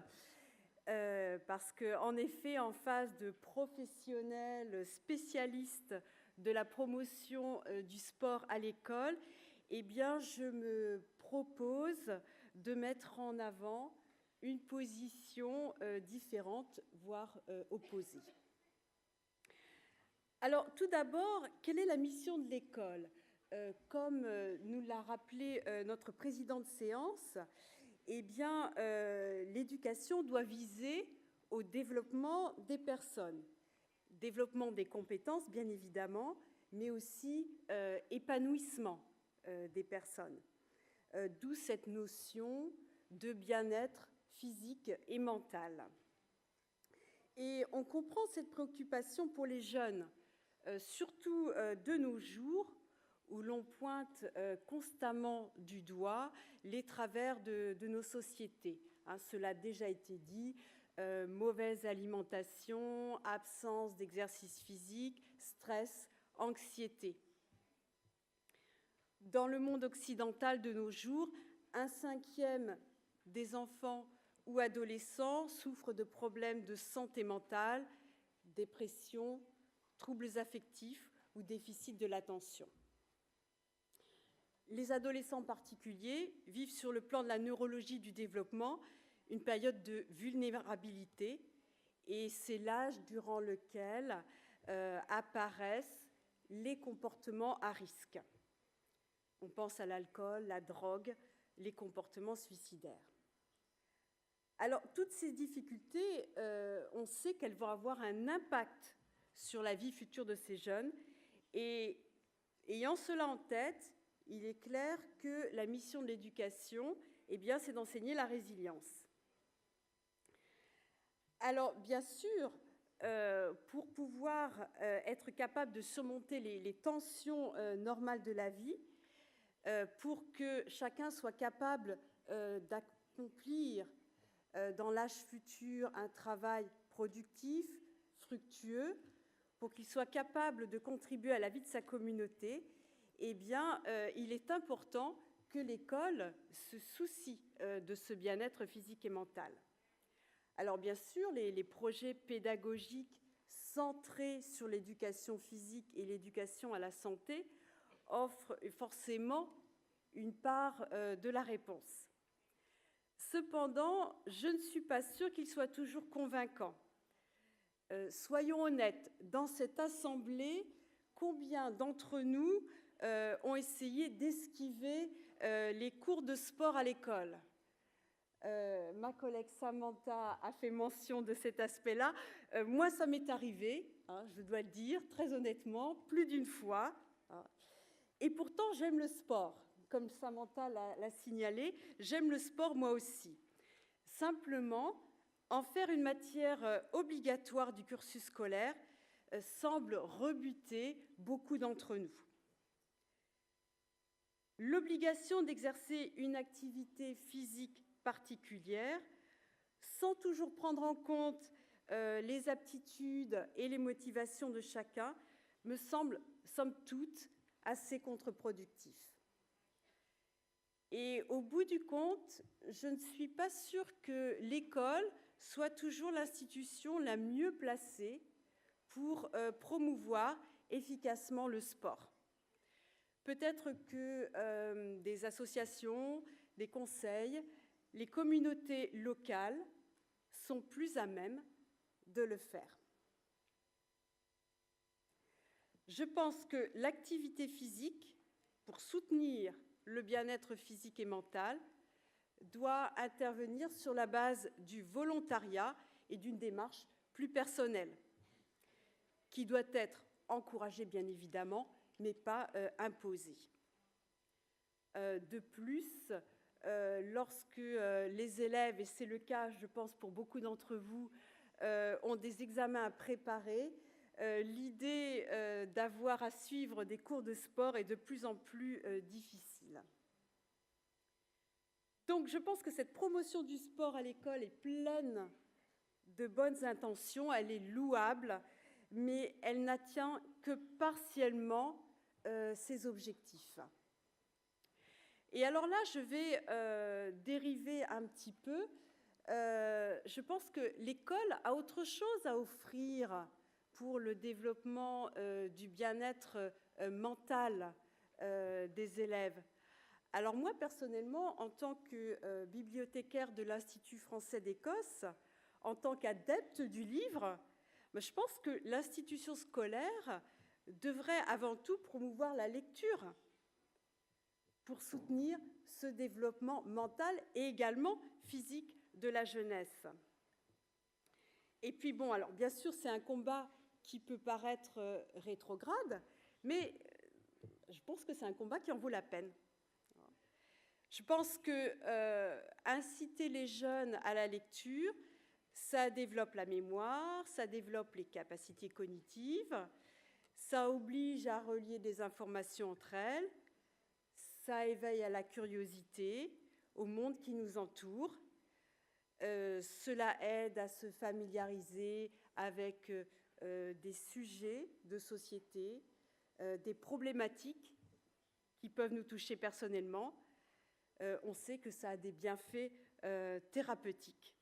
parce qu'en effet, en face de professionnels spécialistes de la promotion du sport à l'école, eh bien, je me propose de mettre en avant une position différente, voire opposée. Alors, tout d'abord, quelle est la mission de l'école ? Comme nous l'a rappelé notre président de séance, eh bien, l'éducation doit viser au développement des personnes, développement des compétences, bien évidemment, mais aussi épanouissement des personnes. D'où cette notion de bien-être physique et mental. Et on comprend cette préoccupation pour les jeunes, surtout de nos jours, où l'on pointe constamment du doigt les travers de nos sociétés. Hein, cela a déjà été dit, mauvaise alimentation, absence d'exercice physique, stress, anxiété. Dans le monde occidental de nos jours, 1/5 des enfants ou adolescents souffrent de problèmes de santé mentale, dépression, troubles affectifs ou déficit de l'attention. Les adolescents en particulier vivent sur le plan de la neurologie du développement une période de vulnérabilité, et c'est l'âge durant lequel apparaissent les comportements à risque. On pense à l'alcool, la drogue, les comportements suicidaires. Alors, toutes ces difficultés, on sait qu'elles vont avoir un impact sur la vie future de ces jeunes, et ayant cela en tête, il est clair que la mission de l'éducation, eh bien, c'est d'enseigner la résilience. Alors, bien sûr, pour pouvoir être capable de surmonter les tensions normales de la vie, pour que chacun soit capable d'accomplir dans l'âge futur un travail productif, fructueux, pour qu'il soit capable de contribuer à la vie de sa communauté, eh bien, il est important que l'école se soucie de ce bien-être physique et mental. Alors, bien sûr, les projets pédagogiques centrés sur l'éducation physique et l'éducation à la santé offrent forcément une part de la réponse. Cependant, je ne suis pas sûre qu'ils soient toujours convaincants. Soyons honnêtes, dans cette assemblée, combien d'entre nous ont essayé d'esquiver les cours de sport à l'école ? Ma collègue Samantha a fait mention de cet aspect-là. Moi, ça m'est arrivé, hein, je dois le dire, très honnêtement, plus d'une fois. Hein. Et pourtant, j'aime le sport. Comme Samantha l'a signalé, j'aime le sport moi aussi. Simplement, en faire une matière obligatoire du cursus scolaire semble rebuter beaucoup d'entre nous. L'obligation d'exercer une activité physique particulière, sans toujours prendre en compte les aptitudes et les motivations de chacun, me semble, somme toute, assez contre-productif. Et au bout du compte, je ne suis pas sûre que l'école soit toujours l'institution la mieux placée pour promouvoir efficacement le sport. Peut-être que des associations, des conseils, les communautés locales sont plus à même de le faire. Je pense que l'activité physique, pour soutenir le bien-être physique et mental, doit intervenir sur la base du volontariat et d'une démarche plus personnelle, qui doit être encouragée bien évidemment, mais pas imposée. De plus, lorsque les élèves, et c'est le cas, je pense, pour beaucoup d'entre vous, ont des examens à préparer, l'idée d'avoir à suivre des cours de sport est de plus en plus difficile. Donc, je pense que cette promotion du sport à l'école est pleine de bonnes intentions, elle est louable, mais elle n'atteint que partiellement ses objectifs. Et alors là, je vais dériver un petit peu. Je pense que l'école a autre chose à offrir pour le développement du bien-être mental des élèves. Alors moi, personnellement, en tant que bibliothécaire de l'Institut français d'Écosse, en tant qu'adepte du livre, je pense que l'institution scolaire devrait avant tout promouvoir la lecture pour soutenir ce développement mental et également physique de la jeunesse. Et puis bon, alors bien sûr, c'est un combat qui peut paraître rétrograde, mais je pense que c'est un combat qui en vaut la peine. Je pense que inciter les jeunes à la lecture, Ça développe la mémoire, ça développe les capacités cognitives, ça oblige à relier des informations entre elles, ça éveille à la curiosité, au monde qui nous entoure. Cela aide à se familiariser avec des sujets de société, des problématiques qui peuvent nous toucher personnellement. On sait que ça a des bienfaits thérapeutiques.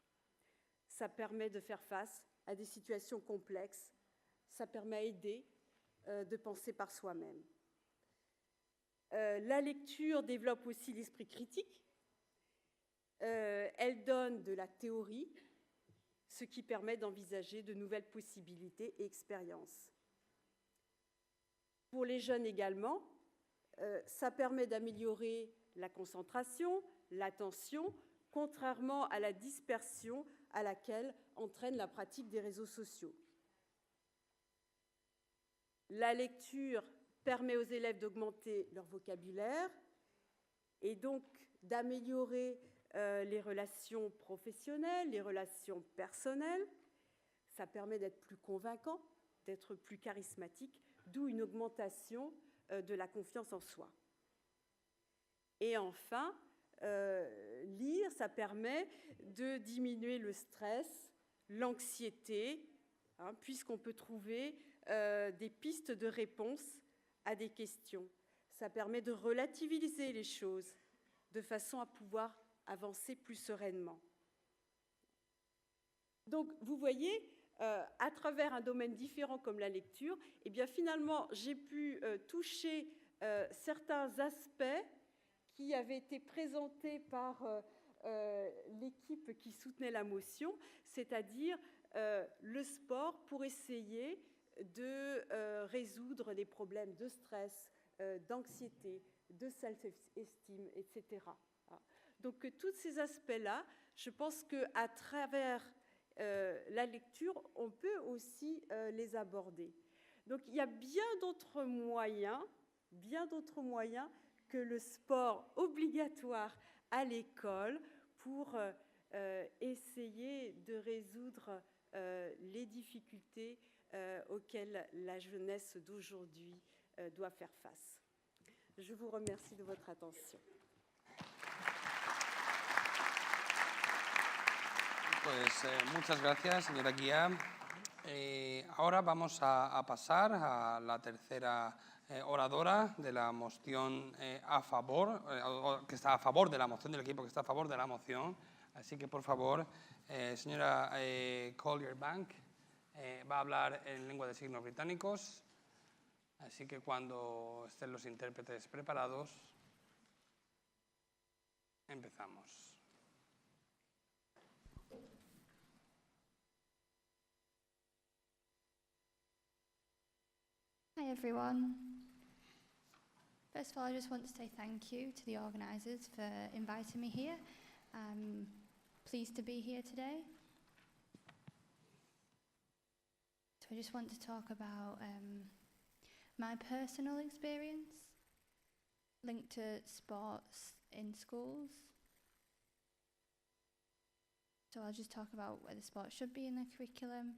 Ça permet de faire face à des situations complexes. Ça permet à aider de penser par soi-même. La lecture développe aussi l'esprit critique. Elle donne de la théorie, ce qui permet d'envisager de nouvelles possibilités et expériences. Pour les jeunes également, ça permet d'améliorer la concentration, l'attention, contrairement à la dispersion à laquelle entraîne la pratique des réseaux sociaux. La lecture permet aux élèves d'augmenter leur vocabulaire et donc d'améliorer les relations professionnelles, les relations personnelles. Ça permet d'être plus convaincant, d'être plus charismatique, d'où une augmentation de la confiance en soi. Et enfin, lire, ça permet de diminuer le stress, l'anxiété, puisqu'on peut trouver des pistes de réponse à des questions. Ça permet de relativiser les choses de façon à pouvoir avancer plus sereinement. Donc, vous voyez, à travers un domaine différent comme la lecture, eh bien, finalement, j'ai pu toucher certains aspects qui avaient été présentés par l'équipe qui soutenait la motion, c'est-à-dire le sport pour essayer de résoudre des problèmes de stress, d'anxiété, de self-esteem, etc. Donc, tous ces aspects-là, je pense qu'à travers la lecture, on peut aussi les aborder. Donc, il y a bien d'autres moyens que le sport obligatoire à l'école pour essayer de résoudre les difficultés auxquelles la jeunesse d'aujourd'hui doit faire face. Je vous remercie de votre attention. Pues muchas gracias, señora Guía. Ahora vamos a pasar a la tercera oradora de la moción a favor, que está a favor de la moción, del equipo que está a favor de la moción. Así que, por favor, señora Collier-Bank va a hablar en lengua de signos británicos. Así que cuando estén los intérpretes preparados, empezamos. Hi everyone. First of all, I just want to say thank you to the organisers for inviting me here. I'm pleased to be here today. So I just want to talk about my personal experience linked to sports in schools. So I'll just talk about whether sports should be in the curriculum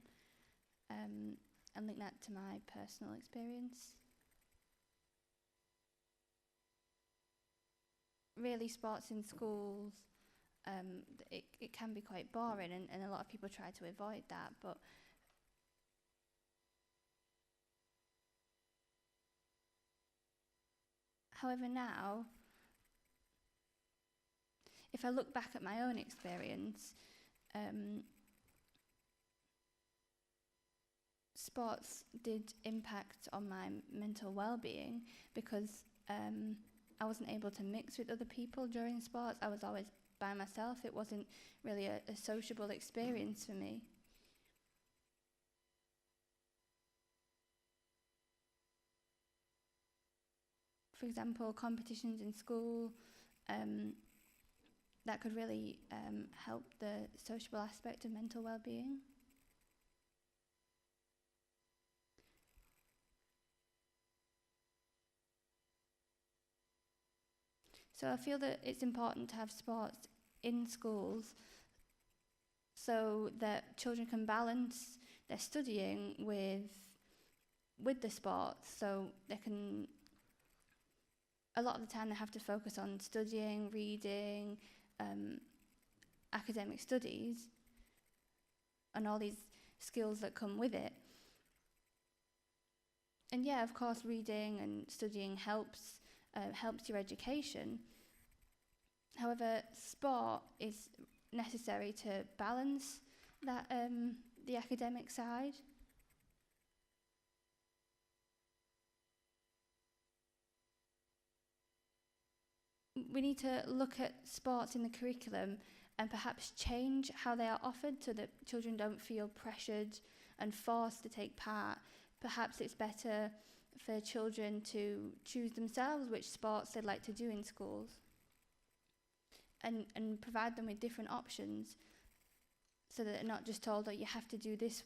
and link that to my personal experience. Really, sports in schools, it can be quite boring, and a lot of people try to avoid that, but however now, if I look back at my own experience, sports did impact on my mental well-being because I wasn't able to mix with other people during sports. I was always by myself. It wasn't really a sociable experience for me. For example, competitions in school, that could really help the sociable aspect of mental well-being. So I feel that it's important to have sports in schools so that children can balance their studying with the sports. So they can, a lot of the time they have to focus on studying, reading, academic studies, and all these skills that come with it. And yeah, of course, reading and studying helps your education. However, sport is necessary to balance that the academic side. We need to look at sports in the curriculum and perhaps change how they are offered so that children don't feel pressured and forced to take part. Perhaps it's better for children to choose themselves which sports they'd like to do in schools, and provide them with different options so that they're not just told that you have to do this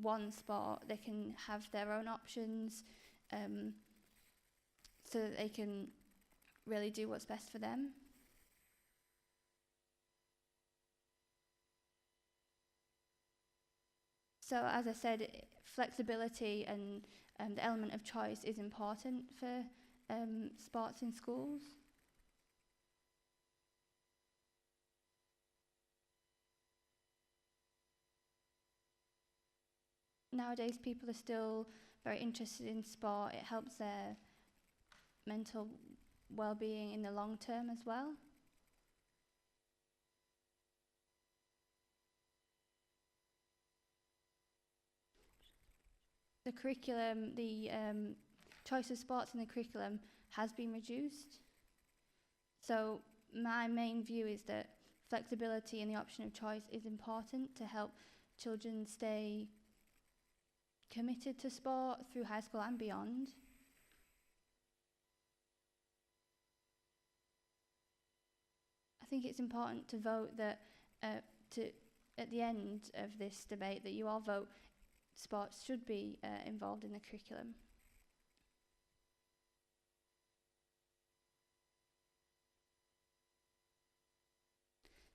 one sport. They can have their own options so that they can really do what's best for them. So as I said, flexibility and the element of choice is important for sports in schools. Nowadays, people are still very interested in sport. It helps their mental well-being in the long term as well. The curriculum, the choice of sports in the curriculum has been reduced. So my main view is that flexibility and the option of choice is important to help children stay committed to sport through high school and beyond. I think it's important to vote that at the end of this debate that you all vote sports should be involved in the curriculum.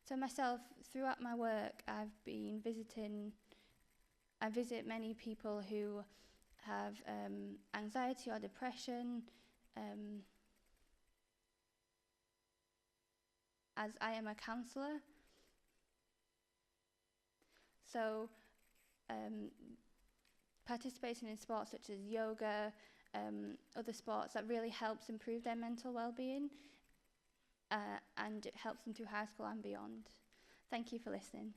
So myself, throughout my work, I visit many people who have anxiety or depression, as I am a counsellor. So participating in sports such as yoga, other sports, that really helps improve their mental well-being, and it helps them through high school and beyond. Thank you for listening.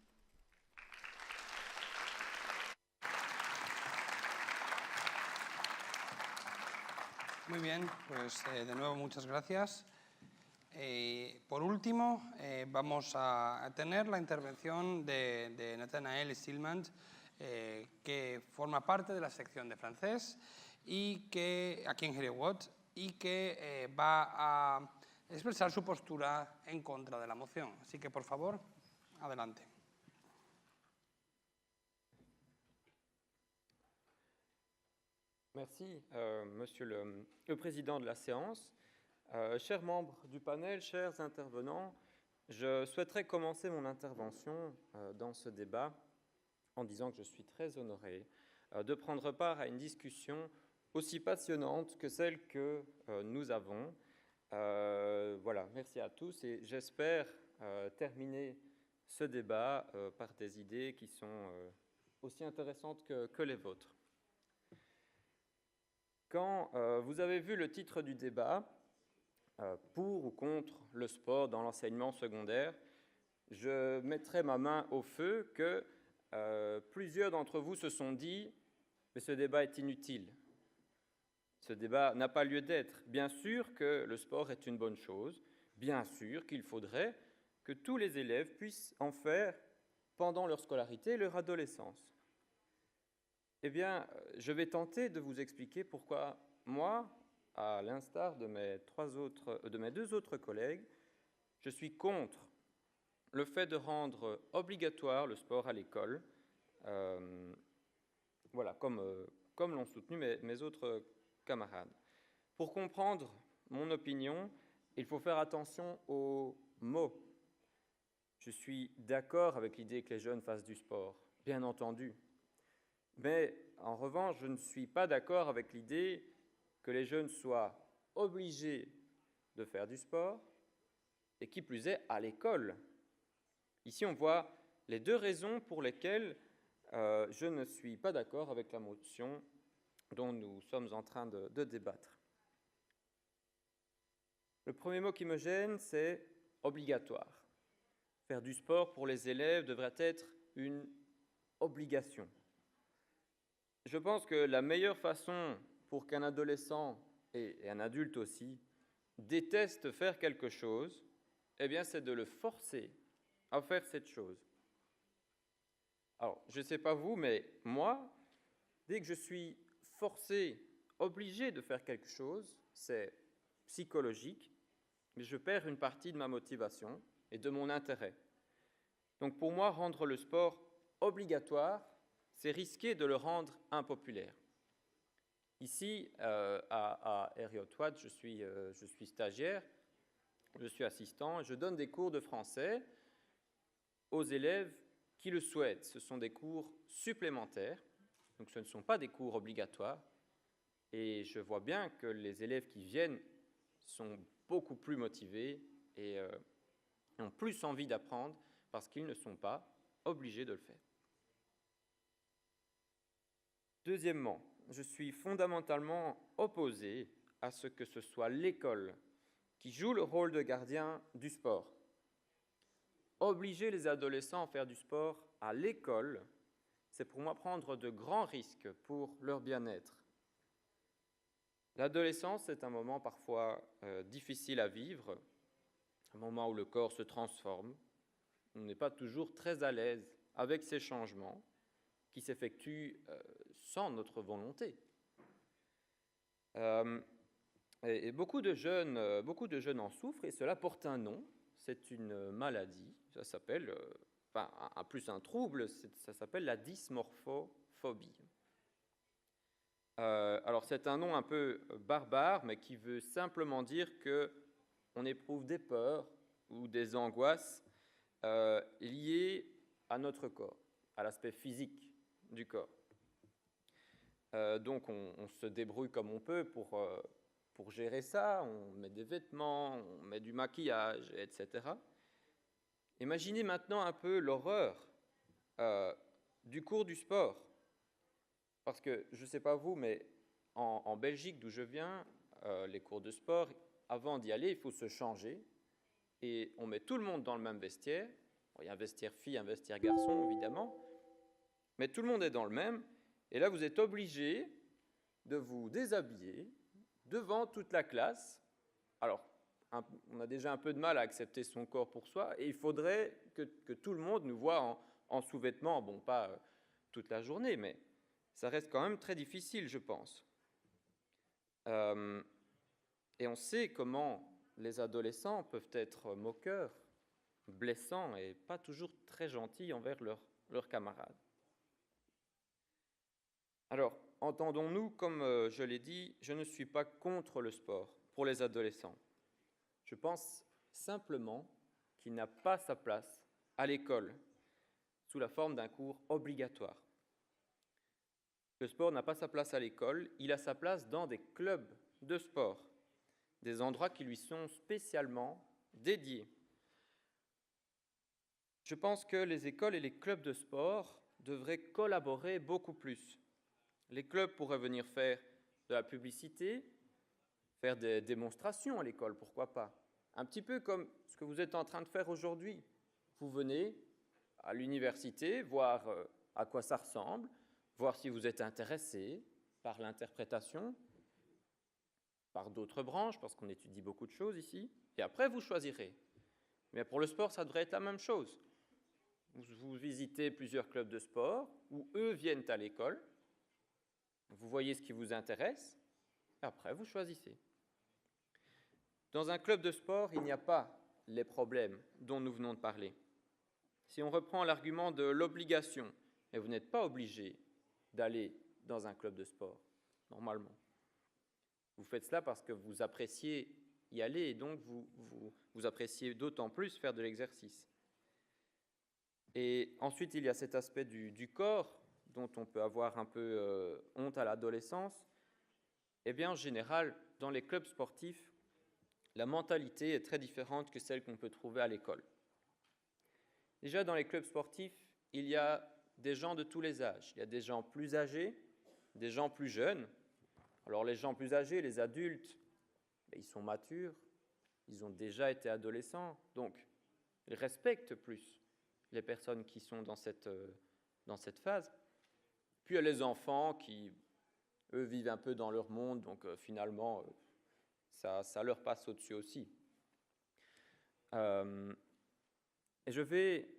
Muy bien, pues de nuevo muchas gracias. Por último, vamos a tener la intervención de Nathanael Stillman, que forma parte de la sección de francés y que aquí en Heriot-Watt, y que va a expresar su postura en contra de la moción. Así que, por favor, adelante. Merci, Monsieur le Président de la séance. Chers membres du panel, chers intervenants, je souhaiterais commencer mon intervention dans ce débat en disant que je suis très honoré de prendre part à une discussion aussi passionnante que celle que nous avons. Voilà, merci à tous et j'espère terminer ce débat par des idées qui sont aussi intéressantes que les vôtres. Quand vous avez vu le titre du débat, pour ou contre le sport dans l'enseignement secondaire, je mettrai ma main au feu que plusieurs d'entre vous se sont dit « mais ce débat est inutile, ce débat n'a pas lieu d'être ». Bien sûr que le sport est une bonne chose, bien sûr qu'il faudrait que tous les élèves puissent en faire pendant leur scolarité et leur adolescence. Eh bien, je vais tenter de vous expliquer pourquoi moi, à l'instar de mes deux autres collègues, je suis contre le fait de rendre obligatoire le sport à l'école, voilà, comme l'ont soutenu mes autres camarades. Pour comprendre mon opinion, il faut faire attention aux mots. Je suis d'accord avec l'idée que les jeunes fassent du sport, bien entendu. Mais en revanche, je ne suis pas d'accord avec l'idée que les jeunes soient obligés de faire du sport, et qui plus est à l'école. Ici, on voit les deux raisons pour lesquelles je ne suis pas d'accord avec la motion dont nous sommes en train de débattre. Le premier mot qui me gêne, c'est obligatoire. Faire du sport pour les élèves devrait être une obligation. Je pense que la meilleure façon pour qu'un adolescent et un adulte aussi déteste faire quelque chose, eh bien, c'est de le forcer à faire cette chose. Alors, je ne sais pas vous, mais moi, dès que je suis forcé, obligé de faire quelque chose, c'est psychologique, mais je perds une partie de ma motivation et de mon intérêt. Donc pour moi, rendre le sport obligatoire, c'est risquer de le rendre impopulaire. Ici, à Heriot-Watt, je suis stagiaire, je suis assistant, et je donne des cours de français aux élèves qui le souhaitent. Ce sont des cours supplémentaires, donc ce ne sont pas des cours obligatoires, et je vois bien que les élèves qui viennent sont beaucoup plus motivés et ont plus envie d'apprendre parce qu'ils ne sont pas obligés de le faire. Deuxièmement, je suis fondamentalement opposé à ce que ce soit l'école qui joue le rôle de gardien du sport. Obliger les adolescents à faire du sport à l'école, c'est pour moi prendre de grands risques pour leur bien-être. L'adolescence est un moment parfois difficile à vivre, un moment où le corps se transforme. On n'est pas toujours très à l'aise avec ces changements qui s'effectuent sans notre volonté. Et beaucoup de jeunes en souffrent et cela porte un nom. C'est une maladie, ça s'appelle, plus un trouble, ça s'appelle la dysmorphophobie. Alors c'est un nom un peu barbare, mais qui veut simplement dire qu'on éprouve des peurs ou des angoisses liées à notre corps, à l'aspect physique du corps. Donc on se débrouille comme on peut pour gérer ça, on met des vêtements, on met du maquillage, etc. Imaginez maintenant un peu l'horreur du cours du sport. Parce que, je ne sais pas vous, mais en Belgique, d'où je viens, les cours de sport, avant d'y aller, il faut se changer. Et on met tout le monde dans le même vestiaire. Il y a un vestiaire fille, un vestiaire garçon, évidemment. Mais tout le monde est dans le même. Et là, vous êtes obligé de vous déshabiller devant toute la classe. Alors, on a déjà un peu de mal à accepter son corps pour soi. Et il faudrait que tout le monde nous voit en sous-vêtements. Bon, pas toute la journée, mais ça reste quand même très difficile, je pense. Et on sait comment les adolescents peuvent être moqueurs, blessants et pas toujours très gentils envers leurs camarades. Alors, entendons-nous, comme je l'ai dit, je ne suis pas contre le sport pour les adolescents. Je pense simplement qu'il n'a pas sa place à l'école sous la forme d'un cours obligatoire. Le sport n'a pas sa place à l'école, il a sa place dans des clubs de sport, des endroits qui lui sont spécialement dédiés. Je pense que les écoles et les clubs de sport devraient collaborer beaucoup plus. Les clubs pourraient venir faire de la publicité, faire des démonstrations à l'école, pourquoi pas. Un petit peu comme ce que vous êtes en train de faire aujourd'hui. Vous venez à l'université voir à quoi ça ressemble, voir si vous êtes intéressé par l'interprétation, par d'autres branches, parce qu'on étudie beaucoup de choses ici, et après vous choisirez. Mais pour le sport, ça devrait être la même chose. Vous visitez plusieurs clubs de sport, où eux viennent à l'école, vous voyez ce qui vous intéresse, et après vous choisissez. Dans un club de sport, il n'y a pas les problèmes dont nous venons de parler. Si on reprend l'argument de l'obligation, mais vous n'êtes pas obligé d'aller dans un club de sport, normalement. Vous faites cela parce que vous appréciez y aller et donc vous appréciez d'autant plus faire de l'exercice. Et ensuite, il y a cet aspect du corps, dont on peut avoir un peu honte à l'adolescence. Eh bien, en général, dans les clubs sportifs, la mentalité est très différente que celle qu'on peut trouver à l'école. Déjà, dans les clubs sportifs, il y a des gens de tous les âges. Il y a des gens plus âgés, des gens plus jeunes. Alors, les gens plus âgés, les adultes, ils sont matures, ils ont déjà été adolescents, donc ils respectent plus les personnes qui sont dans cette phase. Puis il y a les enfants qui, eux, vivent un peu dans leur monde, donc finalement, ça leur passe au-dessus aussi. Et je vais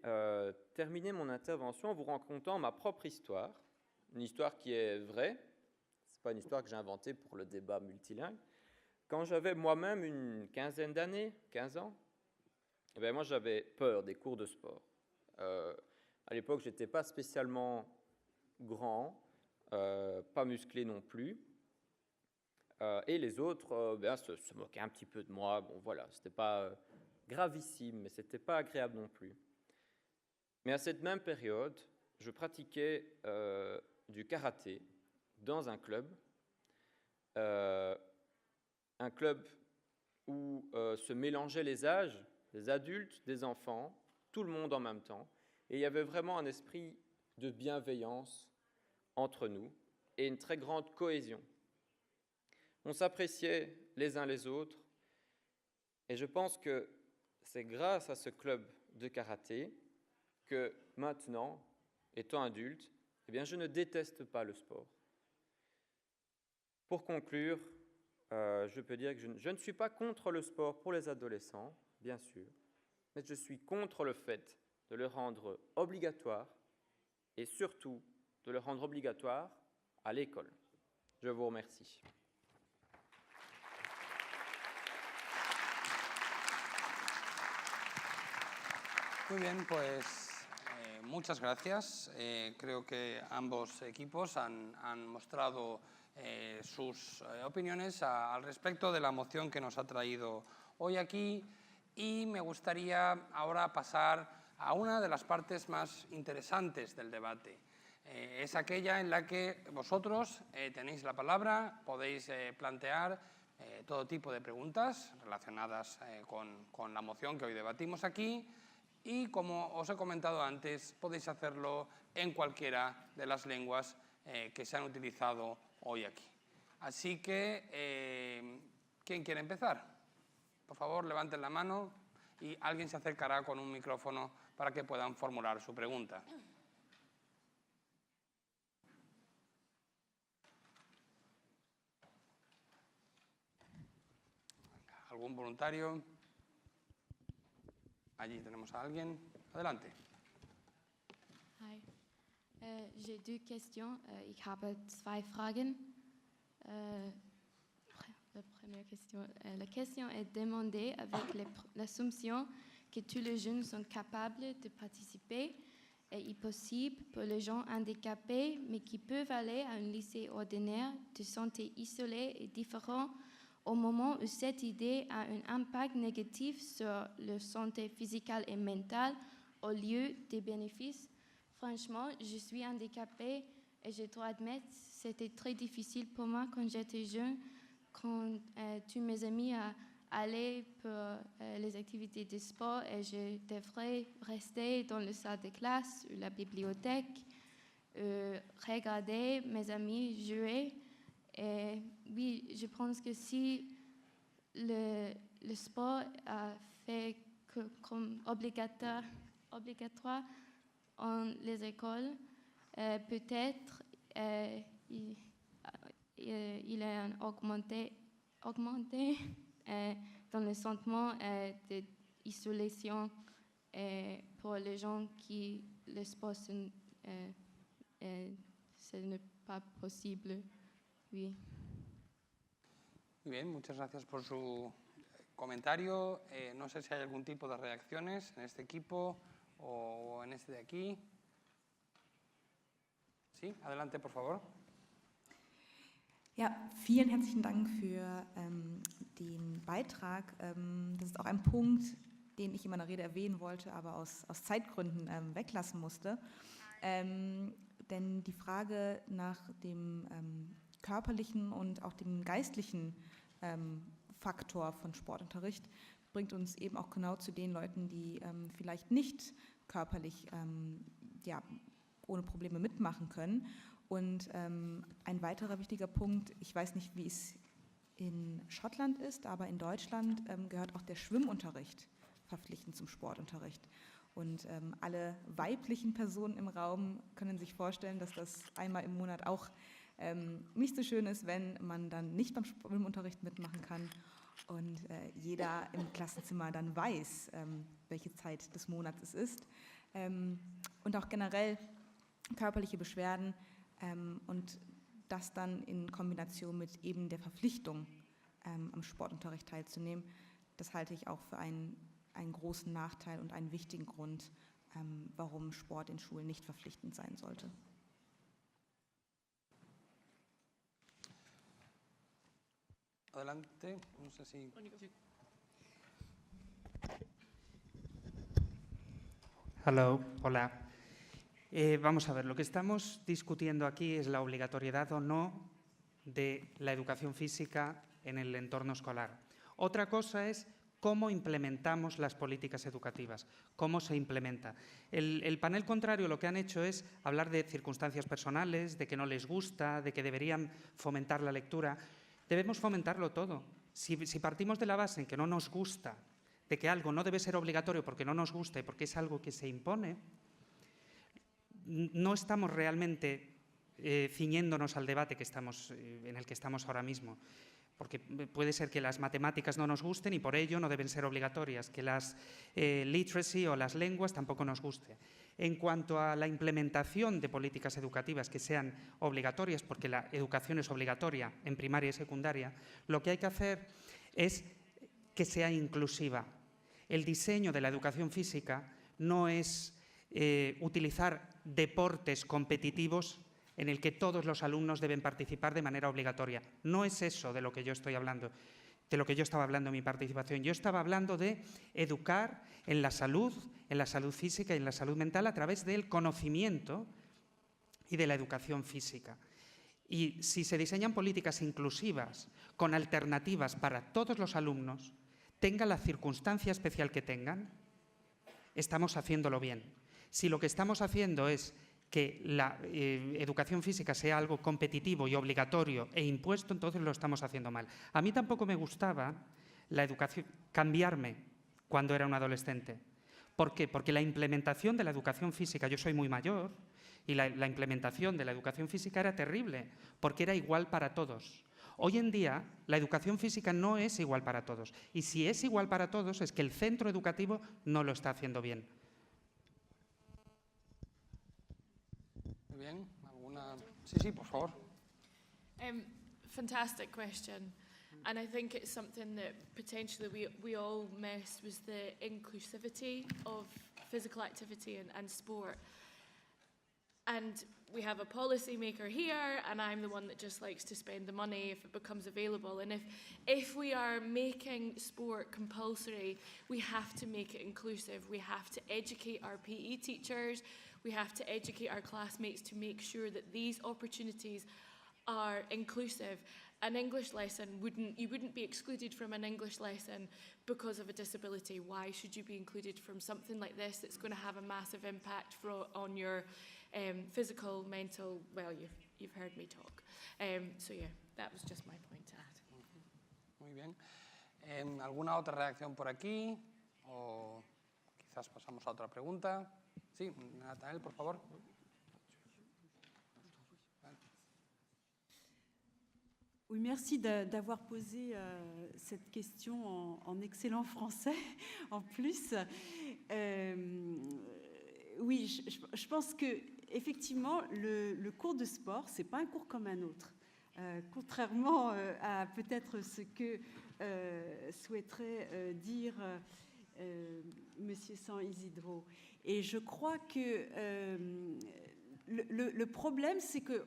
terminer mon intervention en vous racontant ma propre histoire, une histoire qui est vraie. Ce n'est pas une histoire que j'ai inventée pour le débat multilingue. Quand j'avais moi-même une quinzaine d'années, 15 ans, eh bien, moi j'avais peur des cours de sport. À l'époque, je n'étais pas spécialement grand, pas musclé non plus. Et les autres se moquaient un petit peu de moi. Bon, voilà, ce n'était pas gravissime, mais ce n'était pas agréable non plus. Mais à cette même période, je pratiquais du karaté dans un club où se mélangeaient les âges, des adultes, des enfants, tout le monde en même temps. Et il y avait vraiment un esprit de bienveillance entre nous et une très grande cohésion. On s'appréciait les uns les autres et je pense que c'est grâce à ce club de karaté que maintenant, étant adulte, eh bien, je ne déteste pas le sport. Pour conclure, je peux dire que je ne suis pas contre le sport pour les adolescents, bien sûr, mais je suis contre le fait de le rendre obligatoire et surtout de le rendre obligatoire à l'école. Je vous remercie. Muy bien, pues muchas gracias. Creo que ambos equipos han mostrado sus opiniones al respecto de la moción que nos ha traído hoy aquí y me gustaría ahora pasar a una de las partes más interesantes del debate. Es aquella en la que vosotros tenéis la palabra, podéis plantear todo tipo de preguntas relacionadas con la moción que hoy debatimos aquí. Y como os he comentado antes, podéis hacerlo en cualquiera de las lenguas que se han utilizado hoy aquí. Así que, ¿quién quiere empezar? Por favor, levanten la mano y alguien se acercará con un micrófono para que puedan formular su pregunta. ¿Algún voluntario? Allí tenemos a alguien. Adelante. Hi. J'ai deux questions. Ich habe zwei Fragen. La première question. La question est demandée avec l'assumption que tous les jeunes sont capables de participer et est possible pour les gens handicapés, mais qui peuvent aller à un lycée ordinaire de santé isolé et différent au moment où cette idée a un impact négatif sur leur santé physique et mentale au lieu des bénéfices. Franchement, je suis handicapée et je dois admettre que c'était très difficile pour moi quand j'étais jeune, quand tous mes amis allaient pour les activités de sport et je devrais rester dans la salle de classe ou la bibliothèque, regarder mes amis jouer. Et oui, je pense que si le sport a fait comme obligatoire en les écoles, peut-être il a augmenté dans le sentiment d'isolation pour les gens qui le sport ce n'est pas possible. Oui. Muy bien, muchas gracias por su comentario. No sé si hay algún tipo de reacciones en este equipo o en este de aquí. Sí, adelante, por favor. Ja, vielen herzlichen Dank für den Beitrag. Das ist auch ein Punkt, den ich in meiner Rede erwähnen wollte, aber aus Zeitgründen weglassen musste. Denn die Frage nach dem körperlichen und auch dem geistlichen Faktor von Sportunterricht bringt uns eben auch genau zu den Leuten, die vielleicht nicht körperlich ohne Probleme mitmachen können. Und ein weiterer wichtiger Punkt, ich weiß nicht, wie es in Schottland ist, aber in Deutschland gehört auch der Schwimmunterricht verpflichtend zum Sportunterricht. Und alle weiblichen Personen im Raum können sich vorstellen, dass das einmal im Monat auch nicht so schön ist, wenn man dann nicht beim Schwimmunterricht mitmachen kann und jeder im Klassenzimmer dann weiß, welche Zeit des Monats es ist. Und auch generell körperliche Beschwerden und das dann in Kombination mit eben der Verpflichtung, am Sportunterricht teilzunehmen, das halte ich auch für einen großen Nachteil und einen wichtigen Grund, warum Sport in Schulen nicht verpflichtend sein sollte. Adelante, no sé si... Hola. Vamos a ver, lo que estamos discutiendo aquí es la obligatoriedad o no de la educación física en el entorno escolar. Otra cosa es cómo implementamos las políticas educativas, cómo se implementa. El panel contrario lo que han hecho es hablar de circunstancias personales, de que no les gusta, de que deberían fomentar la lectura. Debemos fomentarlo todo. Si partimos de la base en que no nos gusta, de que algo no debe ser obligatorio porque no nos gusta y porque es algo que se impone, no estamos realmente ciñéndonos al debate en el que estamos ahora mismo. Porque puede ser que las matemáticas no nos gusten y por ello no deben ser obligatorias, que las literacy o las lenguas tampoco nos gusten. En cuanto a la implementación de políticas educativas que sean obligatorias, porque la educación es obligatoria en primaria y secundaria, lo que hay que hacer es que sea inclusiva. El diseño de la educación física no es utilizar deportes competitivos en el que todos los alumnos deben participar de manera obligatoria. No es eso de lo que yo estoy hablando, de lo que yo estaba hablando en mi participación. Yo estaba hablando de educar en la salud física y en la salud mental a través del conocimiento y de la educación física. Y si se diseñan políticas inclusivas con alternativas para todos los alumnos, tengan la circunstancia especial que tengan, estamos haciéndolo bien. Si lo que estamos haciendo es que la educación física sea algo competitivo y obligatorio e impuesto, entonces lo estamos haciendo mal. A mí tampoco me gustaba cambiarme cuando era un adolescente. ¿Por qué? Porque la implementación de la educación física, yo soy muy mayor, y la implementación de la educación física era terrible, porque era igual para todos. Hoy en día, la educación física no es igual para todos. Y si es igual para todos, es que el centro educativo no lo está haciendo bien. Bien, ¿alguna? Sí, por favor. Fantastic question. And I think it's something that potentially we all miss was the inclusivity of physical activity and sport. And we have a policy maker here, and I'm the one that just likes to spend the money if it becomes available. And if we are making sport compulsory, we have to make it inclusive. We have to educate our PE teachers. We have to educate our classmates to make sure that these opportunities are inclusive. An English lesson you wouldn't be excluded from an English lesson because of a disability. Why should you be included from something like this that's going to have a massive impact on your physical, mental? Well, you've heard me talk. So yeah, that was just my point to add. Muy bien. ¿Alguna otra reacción por aquí? O quizás pasamos a otra pregunta. Sí, Nathanael, por favor. Oui, merci d'avoir posé cette question en excellent français, en plus. Oui, je pense que effectivement, le cours de sport, c'est pas un cours comme un autre. Contrairement à peut-être ce que souhaiterait dire Monsieur San Isidro. Et je crois que le problème, c'est que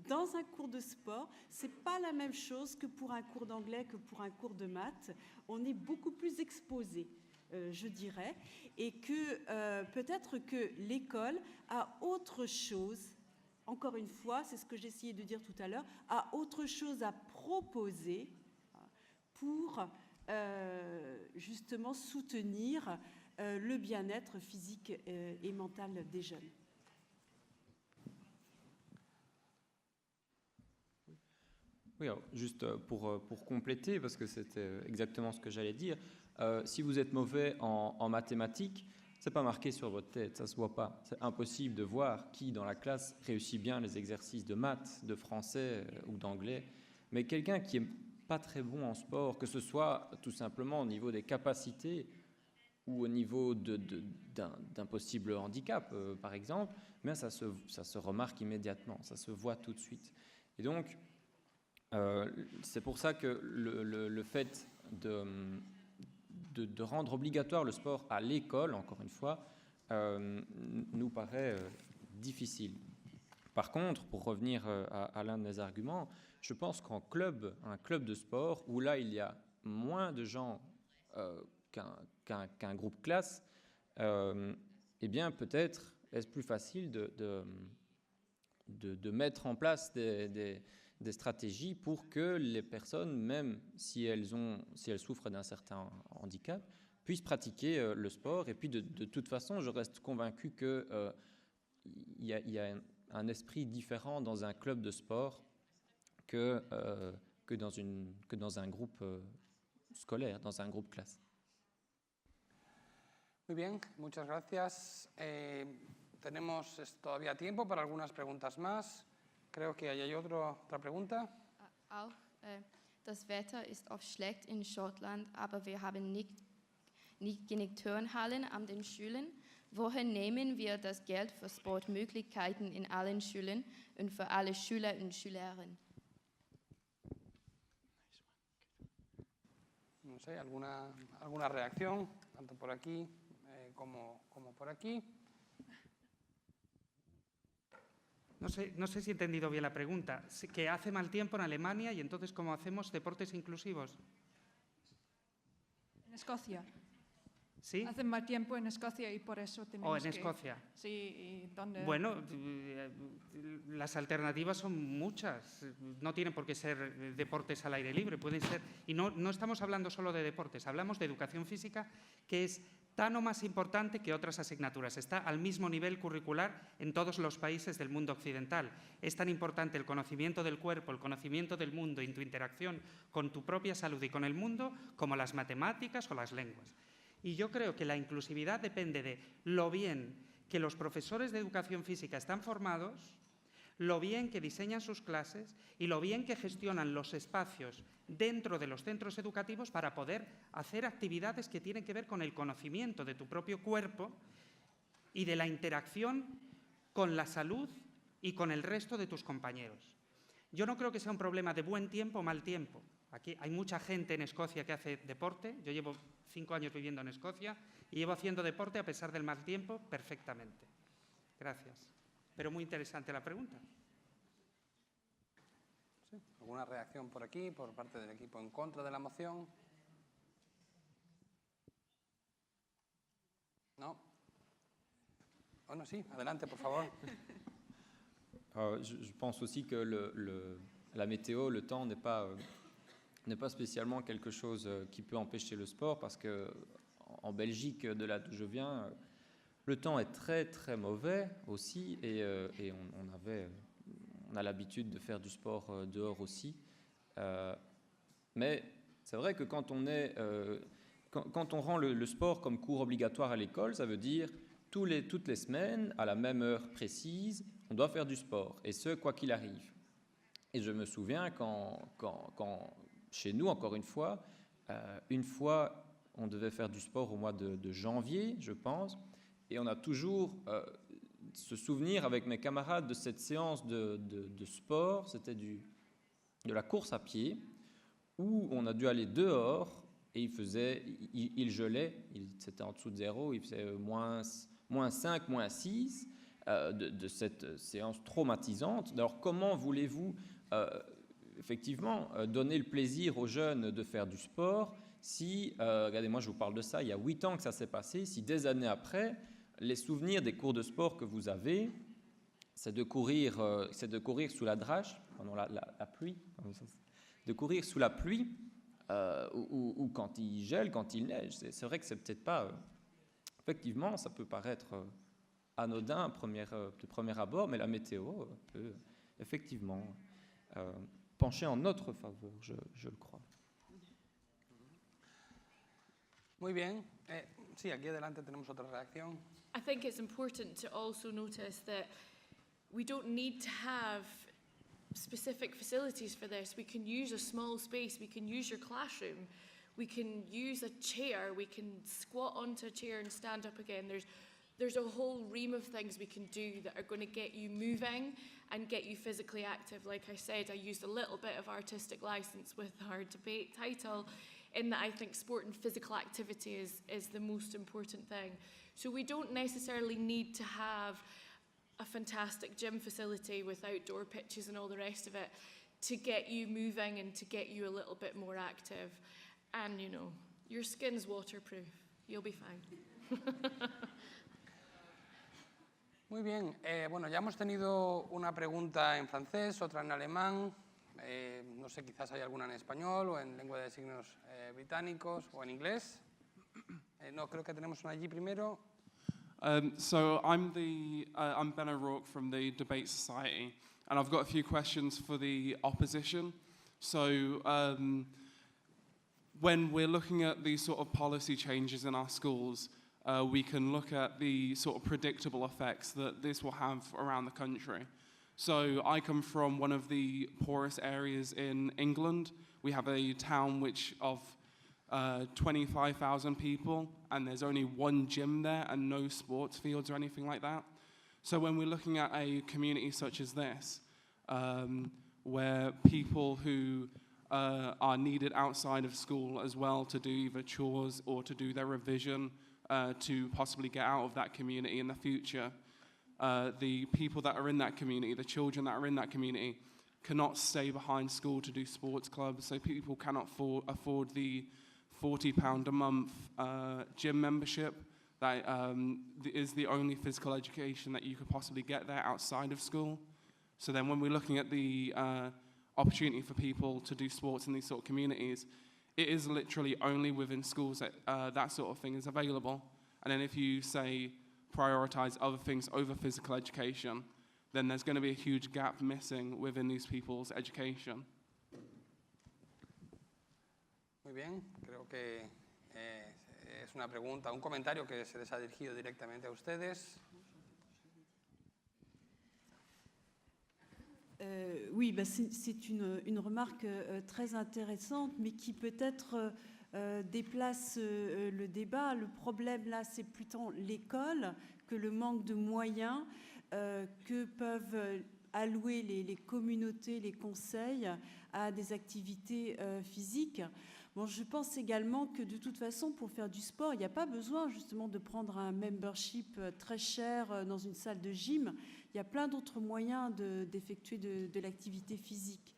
dans un cours de sport, ce n'est pas la même chose que pour un cours d'anglais, que pour un cours de maths. On est beaucoup plus exposé je dirais, et que peut-être que l'école a autre chose, encore une fois, c'est ce que j'essayais de dire tout à l'heure, a autre chose à proposer pour justement soutenir le bien-être physique et mental des jeunes. Oui, alors, juste pour compléter, parce que c'était exactement ce que j'allais dire, si vous êtes mauvais en mathématiques, ce n'est pas marqué sur votre tête, ça ne se voit pas. C'est impossible de voir qui dans la classe réussit bien les exercices de maths, de français ou d'anglais. Mais quelqu'un qui n'est pas très bon en sport, que ce soit tout simplement au niveau des capacités ou au niveau d'un possible handicap, par exemple, mais ça se remarque immédiatement, ça se voit tout de suite. Et donc, c'est pour ça que le fait de rendre obligatoire le sport à l'école, encore une fois, nous paraît difficile. Par contre, pour revenir à l'un de mes arguments, je pense qu'un club de sport, où là il y a moins de gens qu'un groupe classe, eh bien peut-être est-ce plus facile de mettre en place des stratégies pour que les personnes, même si elles souffrent d'un certain handicap, puissent pratiquer le sport. Et puis de toute façon, je reste convaincu qu'il y a un esprit différent dans un club de sport que dans un groupe scolaire, dans un groupe classe. Muy bien, muchas gracias. Tenemos todavía tiempo para algunas preguntas más. Creo que hay otra pregunta. Auch das Wetter ist oft schlecht in Schottland, aber wir haben nicht genug Turnhallen an den Schulen. Woher nehmen wir das Geld für Sportmöglichkeiten in allen Schulen und für alle Schüler und Schülerinnen? No sé, alguna reacción, tanto por aquí como por aquí. No sé si he entendido bien la pregunta. Que hace mal tiempo en Alemania y entonces, ¿cómo hacemos deportes inclusivos? En Escocia. ¿Sí? Hace mal tiempo en Escocia y por eso tenemos en Escocia. Sí, ¿y dónde? Bueno, las alternativas son muchas. No tienen por qué ser deportes al aire libre, pueden ser... Y no estamos hablando solo de deportes, hablamos de educación física, que es tan o más importante que otras asignaturas. Está al mismo nivel curricular en todos los países del mundo occidental. Es tan importante el conocimiento del cuerpo, el conocimiento del mundo y tu interacción con tu propia salud y con el mundo como las matemáticas o las lenguas. Y yo creo que la inclusividad depende de lo bien que los profesores de educación física están formados, lo bien que diseñan sus clases y lo bien que gestionan los espacios dentro de los centros educativos para poder hacer actividades que tienen que ver con el conocimiento de tu propio cuerpo y de la interacción con la salud y con el resto de tus compañeros. Yo no creo que sea un problema de buen tiempo o mal tiempo. Aquí hay mucha gente en Escocia que hace deporte. Yo llevo 5 años viviendo en Escocia y llevo haciendo deporte a pesar del mal tiempo perfectamente. Gracias. Pero muy interesante la pregunta. ¿Sí? ¿Alguna reacción por aquí, por parte del equipo en contra de la moción? ¿No? Bueno, sí, adelante, por favor. Je pense aussi que la météo, le temps n'est pas spécialement quelque chose qui peut empêcher le sport, parce qu'en Belgique, de là d'où je viens, le temps est très très mauvais aussi, et on a l'habitude de faire du sport dehors aussi. Mais c'est vrai que quand on rend le sport comme cours obligatoire à l'école, ça veut dire toutes les semaines, à la même heure précise, on doit faire du sport, et ce, quoi qu'il arrive. Et je me souviens quand chez nous, encore une fois, on devait faire du sport au mois de janvier, je pense, et on a toujours ce souvenir avec mes camarades de cette séance de sport, c'était de la course à pied, où on a dû aller dehors, et il gelait, c'était en dessous de zéro, il faisait moins 5, moins 6, de cette séance traumatisante. Alors comment voulez-vous effectivement donner le plaisir aux jeunes de faire du sport si, regardez, moi je vous parle de ça, il y a 8 ans que ça s'est passé, si des années après, les souvenirs des cours de sport que vous avez, c'est de courir sous la drage, pendant la pluie, de courir sous la pluie, ou quand il gèle, quand il neige. C'est vrai que c'est peut-être pas... effectivement, ça peut paraître anodin de premier abord, mais la météo peut effectivement pencher en notre faveur, je le crois. Muy bien. Sí, aquí adelante tenemos otra reacción. I think it's important to also notice that we don't need to have specific facilities for this. We can use a small space, we can use your classroom, we can use a chair, we can squat onto a chair and stand up again. There's a whole ream of things we can do that are going to get you moving and get you physically active. Like I said, I used a little bit of artistic license with our debate title, in that I think sport and physical activity is the most important thing. So we don't necessarily need to have a fantastic gym facility with outdoor pitches and all the rest of it to get you moving and to get you a little bit more active. And, you know, your skin's waterproof. You'll be fine. Muy bien. Bueno, ya hemos tenido una pregunta en francés, otra en alemán. No sé, quizás hay alguna en español o en lengua de signos británicos o en inglés. No, creo que tenemos una allí primero. So I'm Ben O'Rourke from the Debate Society, and I've got a few questions for the opposition. So when we're looking at these sort of policy changes in our schools, we can look at the sort of predictable effects that this will have around the country. So I come from one of the poorest areas in England. We have a town which of 25,000 people, and there's only one gym there and no sports fields or anything like that. So when we're looking at a community such as this, where people who are needed outside of school as well to do either chores or to do their revision to possibly get out of that community in the future, the people that are in that community, the children that are in that community, cannot stay behind school to do sports clubs, so people cannot afford the £40 a month gym membership. That is the only physical education that you could possibly get there outside of school. So then when we're looking at the opportunity for people to do sports in these sort of communities, it is literally only within schools that that sort of thing is available. And then if you say prioritize other things over physical education, then there's going to be a huge gap missing within these people's education. Muy bien, creo que es una pregunta, un comentario que se les ha dirigido directamente a ustedes. Oui, bah c'est une remarque très intéressante, mais qui peut-être déplace le débat. Le problème là, c'est plutôt l'école que le manque de moyens que peuvent allouer les communautés, les conseils à des activités physiques. Bon, je pense également que de toute façon, pour faire du sport, il n'y a pas besoin justement de prendre un membership très cher dans une salle de gym. Il y a plein d'autres moyens d'effectuer de l'activité physique.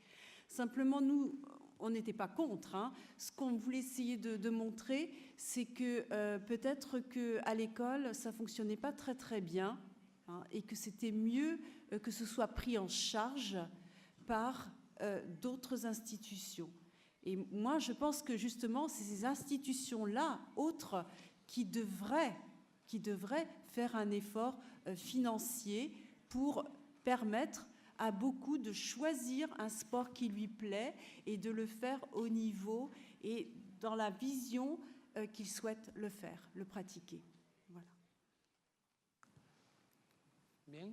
Simplement, nous, on n'était pas contre. Hein. Ce qu'on voulait essayer de montrer, c'est que peut-être qu'à l'école, ça ne fonctionnait pas très très bien, hein, et que c'était mieux que ce soit pris en charge par d'autres institutions. Et moi, je pense que justement, c'est ces institutions-là, autres, qui devraient faire un effort financier pour permettre à beaucoup de choisir un sport qui lui plaît et de le faire au niveau et dans la vision qu'ils souhaitent le faire, le pratiquer. Voilà. Bien,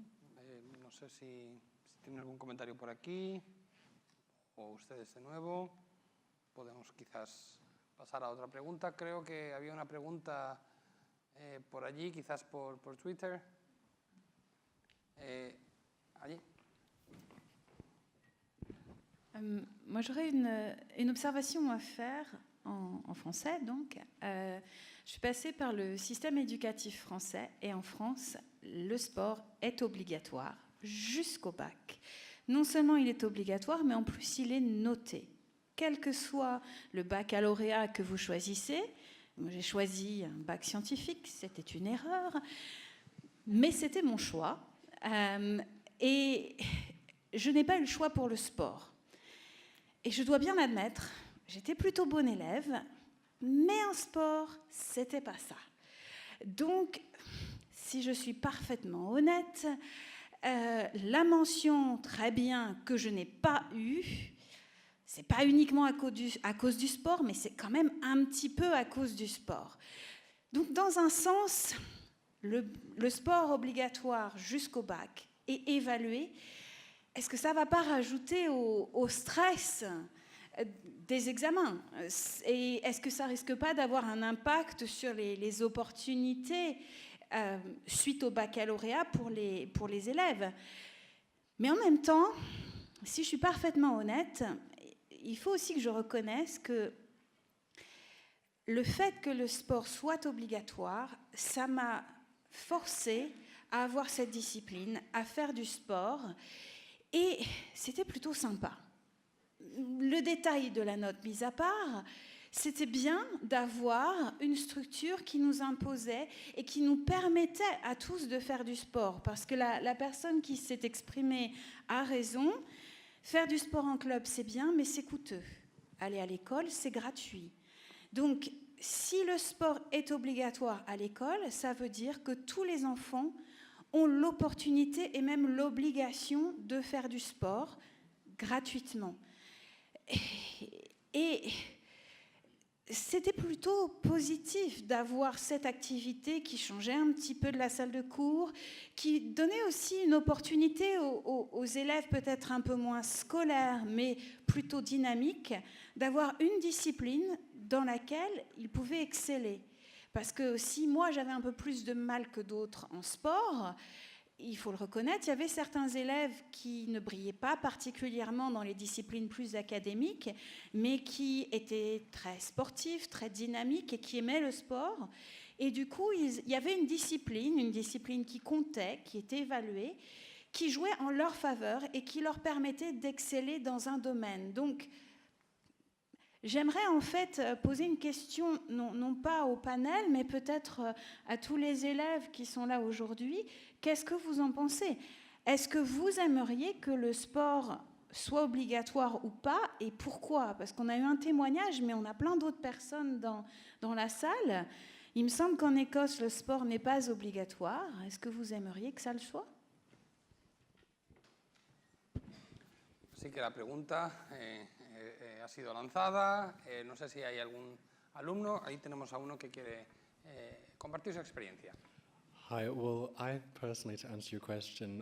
no sé si tienen algún comentario por aquí o ustedes de nuevo. Podemos quizás pasar a otra pregunta. Creo que había una pregunta por allí, quizás por Twitter. Allí. Moi, j'aurais une observation à faire en français. Donc, je suis passée par le système éducatif français et en France, le sport est obligatoire jusqu'au bac. Non seulement il est obligatoire, mais en plus il est noté. quel que soit le baccalauréat que vous choisissez. Moi, j'ai choisi un bac scientifique, c'était une erreur, mais c'était mon choix. Et je n'ai pas eu le choix pour le sport. Et je dois bien l'admettre, j'étais plutôt bonne élève, mais en sport, c'était pas ça. Donc, si je suis parfaitement honnête, la mention très bien que je n'ai pas eue, c'est pas uniquement à cause du sport, mais c'est quand même un petit peu à cause du sport. Donc, dans un sens, le sport obligatoire jusqu'au bac est évalué. Est-ce que ça ne va pas rajouter au stress des examens? Et est-ce que ça ne risque pas d'avoir un impact sur les opportunités suite au baccalauréat pour les élèves? Mais en même temps, si je suis parfaitement honnête, il faut aussi que je reconnaisse que le fait que le sport soit obligatoire, ça m'a forcée à avoir cette discipline, à faire du sport, et c'était plutôt sympa. Le détail de la note mise à part, c'était bien d'avoir une structure qui nous imposait et qui nous permettait à tous de faire du sport, parce que la personne qui s'est exprimée a raison. Faire du sport en club, c'est bien, mais c'est coûteux. Aller à l'école, c'est gratuit. Donc, si le sport est obligatoire à l'école, ça veut dire que tous les enfants ont l'opportunité et même l'obligation de faire du sport gratuitement. Et c'était plutôt positif d'avoir cette activité qui changeait un petit peu de la salle de cours, qui donnait aussi une opportunité aux élèves peut-être un peu moins scolaires, mais plutôt dynamiques, d'avoir une discipline dans laquelle ils pouvaient exceller. Parce que si moi j'avais un peu plus de mal que d'autres en sport, il faut le reconnaître, il y avait certains élèves qui ne brillaient pas particulièrement dans les disciplines plus académiques, mais qui étaient très sportifs, très dynamiques et qui aimaient le sport. Et du coup, il y avait une discipline qui comptait, qui était évaluée, qui jouait en leur faveur et qui leur permettait d'exceller dans un domaine. Donc, j'aimerais en fait poser une question, non pas au panel, mais peut-être à tous les élèves qui sont là aujourd'hui. Qu'est-ce que vous en pensez? Est-ce que vous aimeriez que le sport soit obligatoire ou pas? Et pourquoi? Parce qu'on a eu un témoignage, mais on a plein d'autres personnes dans la salle. Il me semble qu'en Écosse, le sport n'est pas obligatoire. Est-ce que vous aimeriez que ça le soit? Así que la pregunta ha sido lanzada. No sé si hay algún alumno. Ahí tenemos a uno que quiere compartir su experiencia. Hi, well, I personally, to answer your question,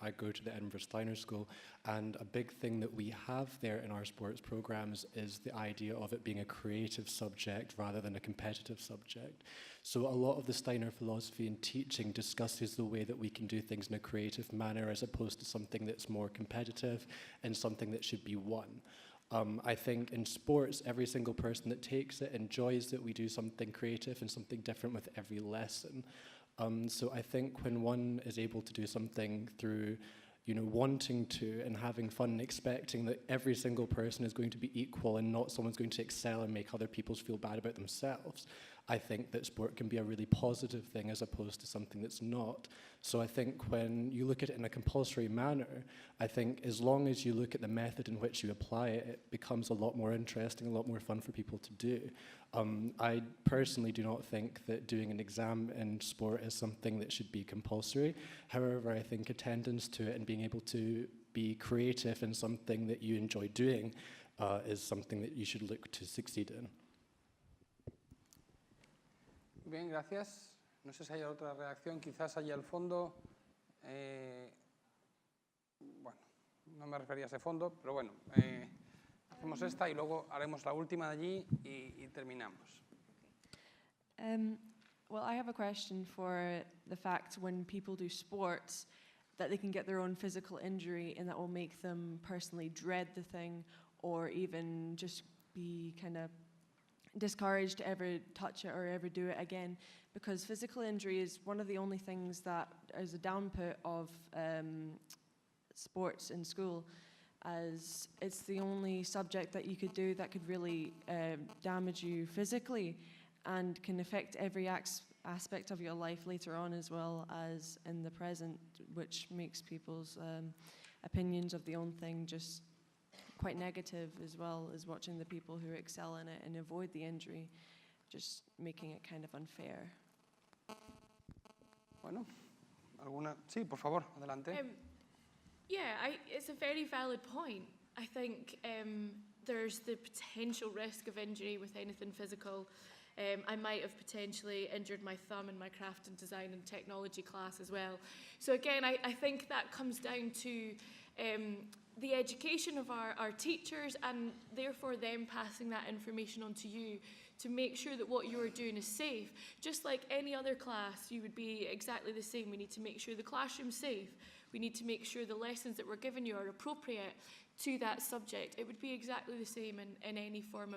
I go to the Edinburgh Steiner School, and a big thing that we have there in our sports programs is the idea of it being a creative subject rather than a competitive subject. So a lot of the Steiner philosophy and teaching discusses the way that we can do things in a creative manner as opposed to something that's more competitive and something that should be won. I think in sports, every single person that takes it enjoys that we do something creative and something different with every lesson. So I think when one is able to do something through, wanting to and having fun and expecting that every single person is going to be equal and not someone's going to excel and make other people feel bad about themselves, I think that sport can be a really positive thing as opposed to something that's not. So I think when you look at it in a compulsory manner, I think as long as you look at the method in which you apply it, it becomes a lot more interesting, a lot more fun for people to do. I personally do not think that doing an exam in sport is something that should be compulsory. However, I think attendance to it and being able to be creative in something that you enjoy doing is something that you should look to succeed in. Bien, gracias. No sé si hay otra reacción, quizás allá al fondo. Bueno, no me refería a ese fondo, pero bueno, hacemos esta y luego haremos la última de allí y terminamos. Well, I have a question for the fact when people do sports that they can get their own physical injury and that will make them personally dread the thing or even just be kind of discouraged to ever touch it or ever do it again, because physical injury is one of the only things that is a downput of sports in school. as it's the only subject that you could do that could really damage you physically and can affect every aspect of your life later on as well as in the present, which makes people's opinions of the own thing just quite negative, as well as watching the people who excel in it and avoid the injury, just making it kind of unfair. Bueno, ¿alguna? Sí, por favor, adelante. It's a very valid point. I think there's the potential risk of injury with anything physical. I might have potentially injured my thumb in my craft and design and technology class as well. So again, I think that comes down to the education of our teachers, and therefore them passing that information on to you to make sure that what you're doing is safe. Just like any other class, you would be exactly the same. We need to make sure the classroom's safe. We need to make sure the lessons that we're giving you are appropriate to that subject. It would be exactly the same in any form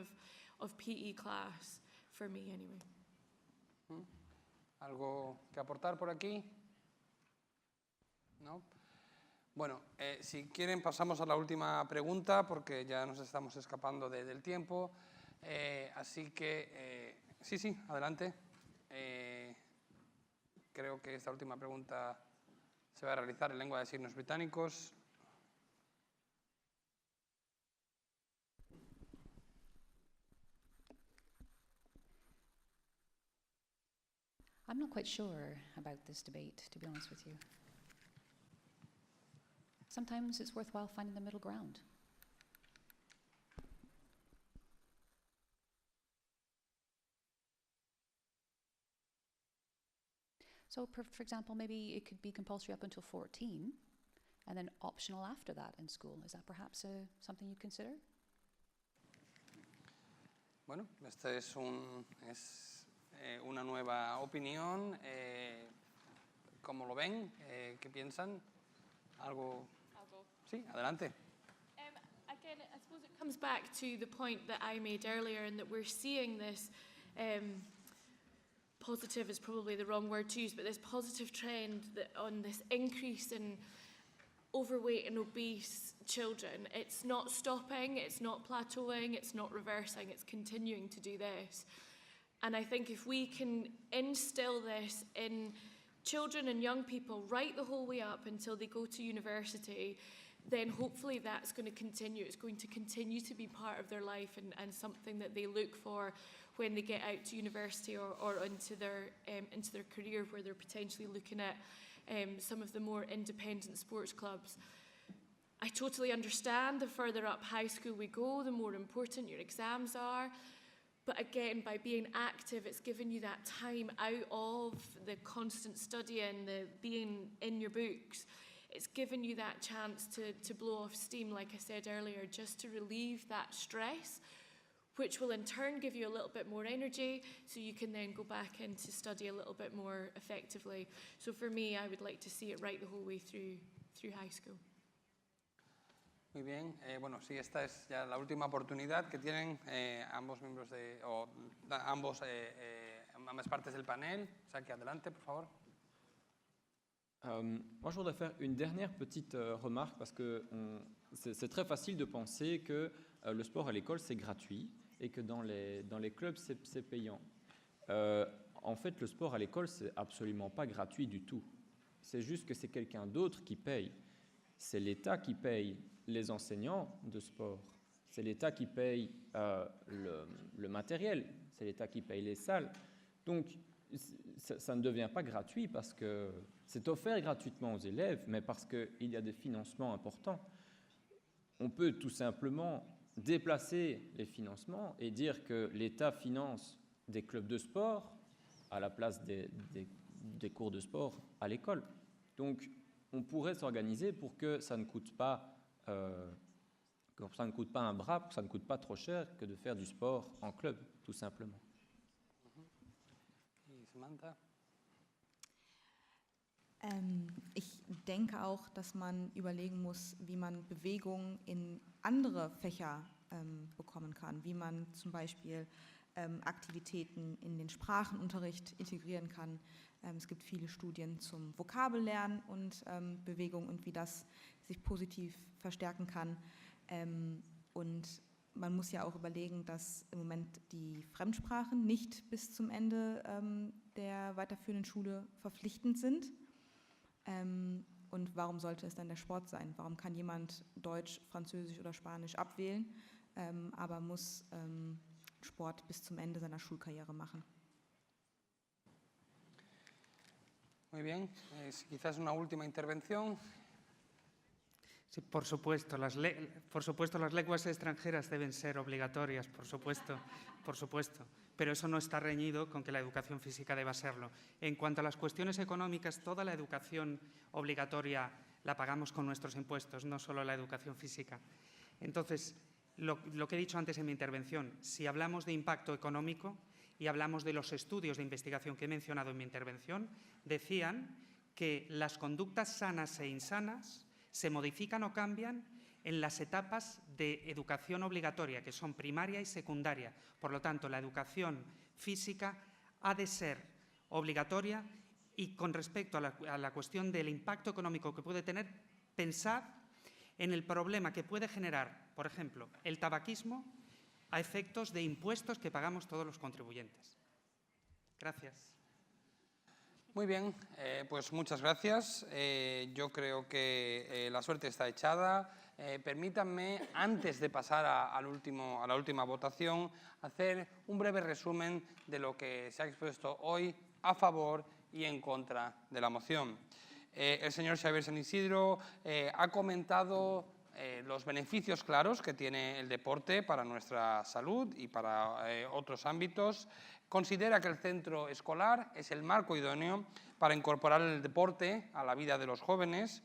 of PE class, for me anyway. ¿Algo que aportar por aquí? ¿No? Bueno, si quieren pasamos a la última pregunta porque ya nos estamos escapando del tiempo. Así que, sí, adelante. Creo que esta última pregunta se va a realizar en lengua de signos británicos. I'm not quite sure about this debate, to be honest with you. Sometimes it's worthwhile finding the middle ground. So, for example, maybe it could be compulsory up until 14, and then optional after that in school. Is that perhaps something you'd consider? Bueno, esta es una nueva opinión. ¿Cómo lo ven? ¿Qué piensan? ¿Algo? Sí, adelante. Again, I suppose it comes back to the point that I made earlier, and that we're seeing this positive is probably the wrong word to use, but this positive trend on this increase in overweight and obese children. It's not stopping, it's not plateauing, it's not reversing, it's continuing to do this. And I think if we can instill this in children and young people right the whole way up until they go to university, then hopefully that's going to continue. It's going to continue to be part of their life and something that they look for when they get out to university or into their career, where they're potentially looking at some of the more independent sports clubs. I totally understand the further up high school we go, the more important your exams are. But again, by being active, it's given you that time out of the constant studying, the being in your books. It's given you that chance to blow off steam, like I said earlier, just to relieve that stress, which will in turn give you a little bit more energy, so you can then go back in to study a little bit more effectively. So for me, I would like to see it right the whole way through high school. Muy bien, bueno, sí, esta es ya la última oportunidad que tienen ambos miembros ambas partes del panel. O sea, que adelante, por favor. Moi, je voudrais faire une dernière petite remarque, parce que c'est très facile de penser que le sport à l'école, c'est gratuit et que dans les clubs, c'est payant. En fait, le sport à l'école, c'est absolument pas gratuit du tout. C'est juste que c'est quelqu'un d'autre qui paye. C'est l'État qui paye les enseignants de sport. C'est l'État qui paye le matériel. C'est l'État qui paye les salles. Donc, ça ne devient pas gratuit parce que c'est offert gratuitement aux élèves, mais parce qu'il y a des financements importants. On peut tout simplement déplacer les financements et dire que l'État finance des clubs de sport à la place des cours de sport à l'école. Donc, on pourrait s'organiser pour que ça ne coûte pas un bras, pour que ça ne coûte pas trop cher que de faire du sport en club, tout simplement. Samantha? Ich denke auch, dass man überlegen muss, wie man Bewegung in andere Fächer bekommen kann, wie man zum Beispiel Aktivitäten in den Sprachenunterricht integrieren kann. Es gibt viele Studien zum Vokabellernen und Bewegung und wie das sich positiv verstärken kann. Und man muss ja auch überlegen, dass im Moment die Fremdsprachen nicht bis zum Ende der weiterführenden Schule verpflichtend sind. Und warum sollte es dann der Sport sein? Warum kann jemand Deutsch, Französisch oder Spanisch abwählen, aber muss Sport bis zum Ende seiner Schulkarriere machen? Muy bien, quizás una última intervención. Sí, por supuesto, las lenguas extranjeras deben ser obligatorias, por supuesto, pero eso no está reñido con que la educación física deba serlo. En cuanto a las cuestiones económicas, toda la educación obligatoria la pagamos con nuestros impuestos, no solo la educación física. Entonces, lo que he dicho antes en mi intervención, si hablamos de impacto económico y hablamos de los estudios de investigación que he mencionado en mi intervención, decían que las conductas sanas e insanas se modifican o cambian en las etapas de educación obligatoria, que son primaria y secundaria. Por lo tanto, la educación física ha de ser obligatoria y con respecto a la cuestión del impacto económico que puede tener, pensad en el problema que puede generar, por ejemplo, el tabaquismo a efectos de impuestos que pagamos todos los contribuyentes. Gracias. Muy bien, pues muchas gracias. Yo creo que la suerte está echada. Permítanme, antes de pasar a la última votación, hacer un breve resumen de lo que se ha expuesto hoy a favor y en contra de la moción. El señor Xavier San Isidro ha comentado los beneficios claros que tiene el deporte para nuestra salud y para otros ámbitos. Considera que el centro escolar es el marco idóneo para incorporar el deporte a la vida de los jóvenes,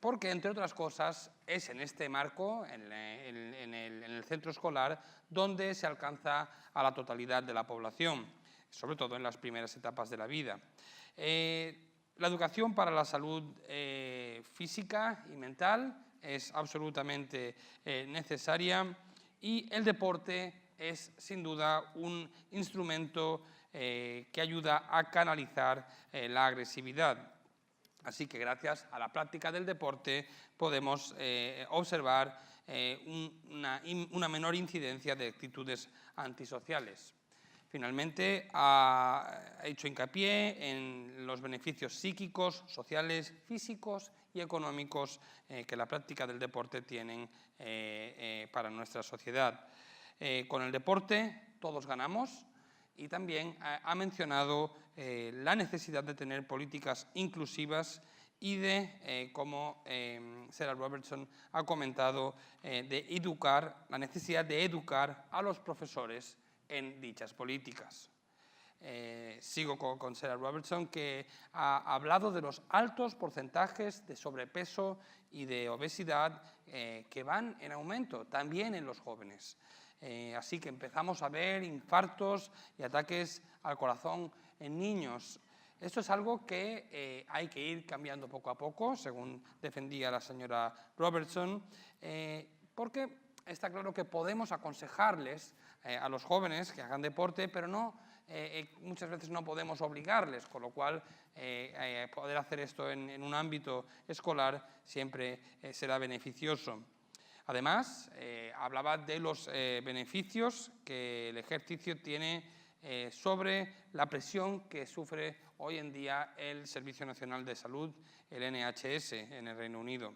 porque, entre otras cosas, es en este marco, en el centro escolar, donde se alcanza a la totalidad de la población, sobre todo en las primeras etapas de la vida. La educación para la salud física y mental es absolutamente necesaria y el deporte es sin duda un instrumento que ayuda a canalizar la agresividad. Así que gracias a la práctica del deporte podemos observar una menor incidencia de actitudes antisociales. Finalmente, ha hecho hincapié en los beneficios psíquicos, sociales, físicos y económicos que la práctica del deporte tienen para nuestra sociedad. Con el deporte todos ganamos y también ha mencionado la necesidad de tener políticas inclusivas y de, como Sarah Robertson ha comentado, la necesidad de educar a los profesores en dichas políticas. Sigo con Sarah Robertson, que ha hablado de los altos porcentajes de sobrepeso y de obesidad que van en aumento, también en los jóvenes. Así que empezamos a ver infartos y ataques al corazón en niños. Esto es algo que hay que ir cambiando poco a poco, según defendía la señora Robertson, porque está claro que podemos aconsejarles a los jóvenes que hagan deporte, pero muchas veces no podemos obligarles, con lo cual poder hacer esto en un ámbito escolar siempre será beneficioso. Además, hablaba de los beneficios que el ejercicio tiene sobre la presión que sufre hoy en día el Servicio Nacional de Salud, el NHS, en el Reino Unido.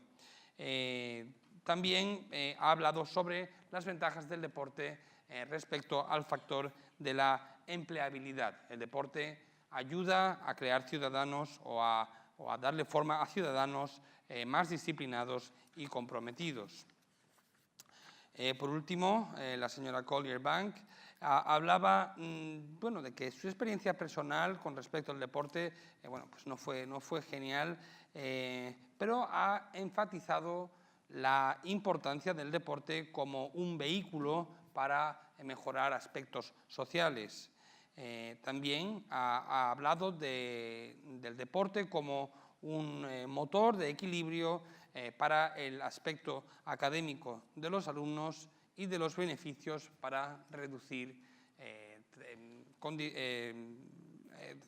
También ha hablado sobre las ventajas del deporte respecto al factor de la empleabilidad. El deporte ayuda a crear ciudadanos o a darle forma a ciudadanos más disciplinados y comprometidos. Por último, la señora Collier-Bank hablaba de que su experiencia personal con respecto al deporte pues no fue genial, pero ha enfatizado la importancia del deporte como un vehículo para mejorar aspectos sociales. También ha hablado del deporte como un motor de equilibrio para el aspecto académico de los alumnos y de los beneficios para reducir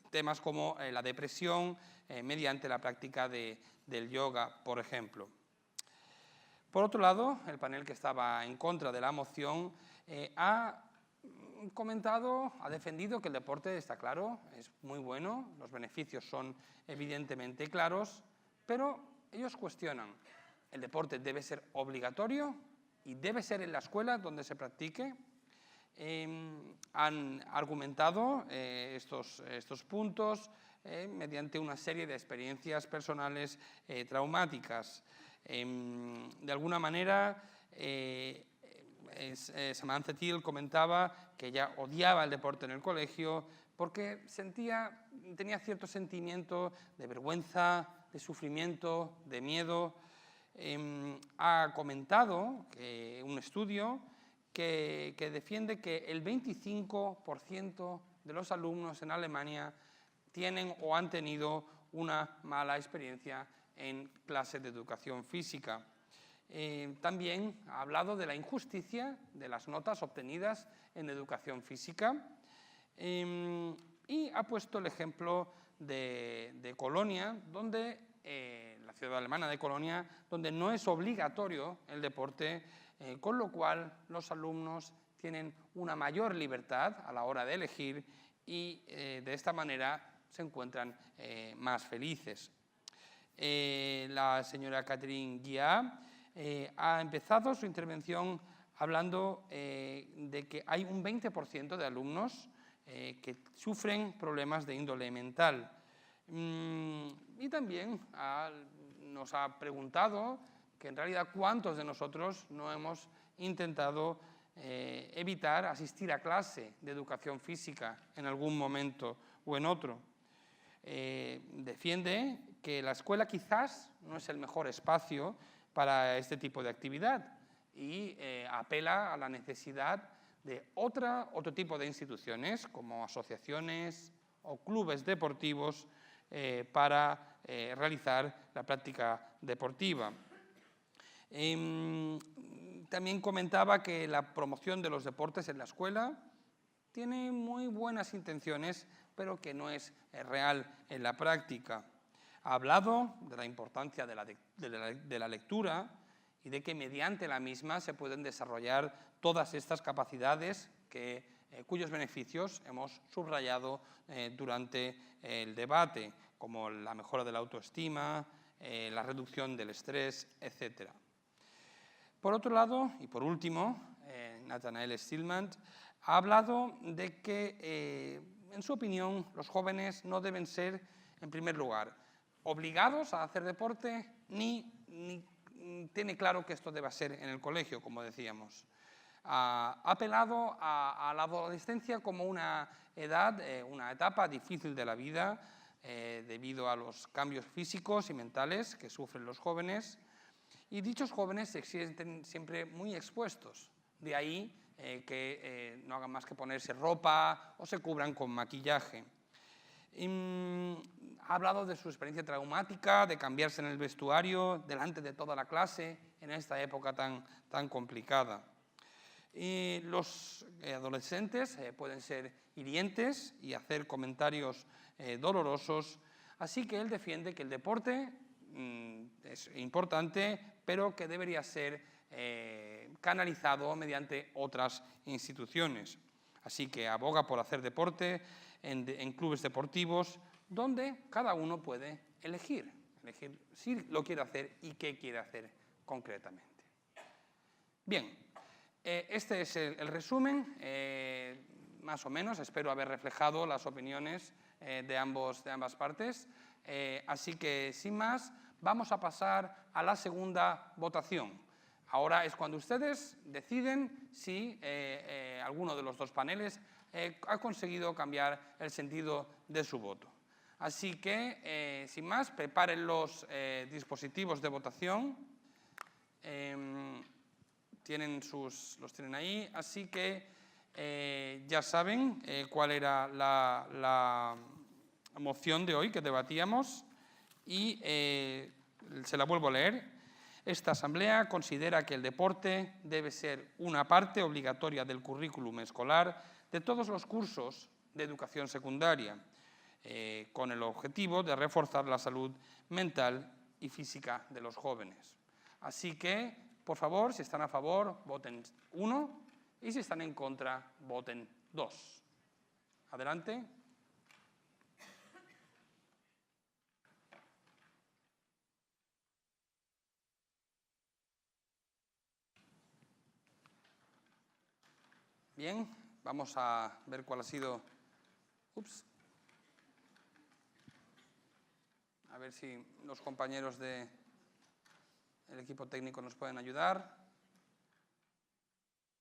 temas como la depresión mediante la práctica del yoga, por ejemplo. Por otro lado, el panel que estaba en contra de la moción ha comentado, ha defendido que el deporte está claro, es muy bueno, los beneficios son evidentemente claros, pero ellos cuestionan, ¿el deporte debe ser obligatorio y debe ser en la escuela donde se practique? Han argumentado estos puntos mediante una serie de experiencias personales traumáticas. De alguna manera, Samantha Thiel comentaba que ella odiaba el deporte en el colegio porque tenía cierto sentimiento de vergüenza, de sufrimiento, de miedo. Ha comentado que un estudio que defiende que el 25% de los alumnos en Alemania tienen o han tenido una mala experiencia en clases de educación física. También ha hablado de la injusticia de las notas obtenidas en educación física y ha puesto el ejemplo de Colonia, la ciudad alemana de Colonia, donde no es obligatorio el deporte, con lo cual los alumnos tienen una mayor libertad a la hora de elegir y de esta manera se encuentran más felices. La señora Catherine Guia ha empezado su intervención hablando de que hay un 20% de alumnos que sufren problemas de índole mental. Y también nos ha preguntado que en realidad cuántos de nosotros no hemos intentado evitar asistir a clase de educación física en algún momento o en otro. Defiende que la escuela quizás no es el mejor espacio para este tipo de actividad y apela a la necesidad de otro tipo de instituciones como asociaciones o clubes deportivos para realizar la práctica deportiva. También comentaba que la promoción de los deportes en la escuela tiene muy buenas intenciones, pero que no es real en la práctica. Ha hablado de la importancia de la lectura y de que mediante la misma se pueden desarrollar todas estas capacidades cuyos beneficios hemos subrayado durante el debate, como la mejora de la autoestima, la reducción del estrés, etc. Por otro lado, y por último, Nathanael Stillman ha hablado de que, en su opinión, los jóvenes no deben ser, en primer lugar, obligados a hacer deporte, ni tiene claro que esto deba ser en el colegio, como decíamos. Ha apelado a la adolescencia como una etapa difícil de la vida, debido a los cambios físicos y mentales que sufren los jóvenes, y dichos jóvenes se sienten siempre muy expuestos. De ahí que no hagan más que ponerse ropa o se cubran con maquillaje. Ha hablado de su experiencia traumática, de cambiarse en el vestuario delante de toda la clase en esta época tan complicada. Y los adolescentes pueden ser hirientes y hacer comentarios dolorosos, así que él defiende que el deporte es importante, pero que debería ser canalizado mediante otras instituciones. Así que aboga por hacer deporte en clubes deportivos donde cada uno puede elegir si lo quiere hacer y qué quiere hacer concretamente. Bien, este es el resumen, más o menos. Espero haber reflejado las opiniones de ambas partes. Así que, sin más, vamos a pasar a la segunda votación. Ahora es cuando ustedes deciden si alguno de los dos paneles ha conseguido cambiar el sentido de su voto. Así que, sin más, preparen los dispositivos de votación. Los tienen ahí, así que ya saben cuál era la moción de hoy que debatíamos y se la vuelvo a leer. Esta asamblea considera que el deporte debe ser una parte obligatoria del currículum escolar de todos los cursos de educación secundaria, con el objetivo de reforzar la salud mental y física de los jóvenes. Así que Por favor, si están a favor, voten 1 y si están en contra, voten 2. Adelante. Bien, vamos a ver cuál ha sido. Ups. A ver si los compañeros del equipo técnico nos pueden ayudar.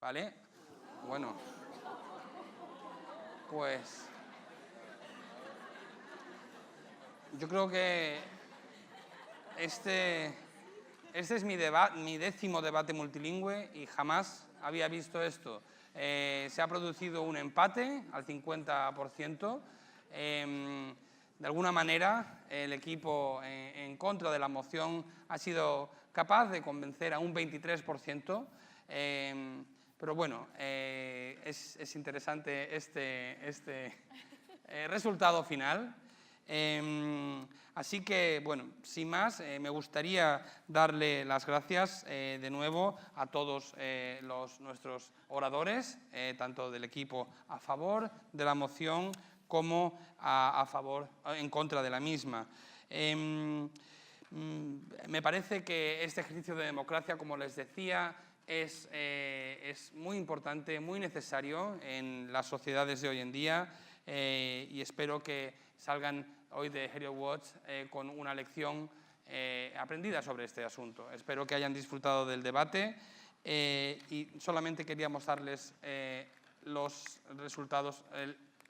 ¿Vale? Bueno. Pues yo creo que este es mi 10º debate multilingüe y jamás había visto esto. Se ha producido un empate al 50%. De alguna manera, el equipo en contra de la moción ha sido capaz de convencer a un 23%. Pero bueno, es interesante este resultado final. Así que, bueno, sin más, me gustaría darle las gracias de nuevo a todos nuestros oradores, tanto del equipo a favor de la moción como en contra de la misma. Me parece que este ejercicio de democracia, como les decía, es muy importante, muy necesario en las sociedades de hoy en día y espero que salgan hoy de Heriot-Watt con una lección aprendida sobre este asunto. Espero que hayan disfrutado del debate y solamente quería mostrarles los resultados,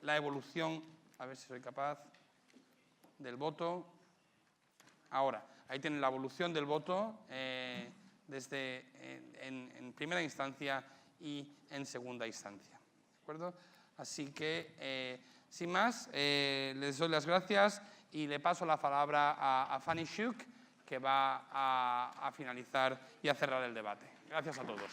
la evolución, a ver si soy capaz, del voto. Ahora, ahí tienen la evolución del voto desde en primera instancia y en segunda instancia. ¿De acuerdo? Así que, sin más, les doy las gracias y le paso la palabra a Fanny Shook, que va a finalizar y a cerrar el debate. Gracias a todos.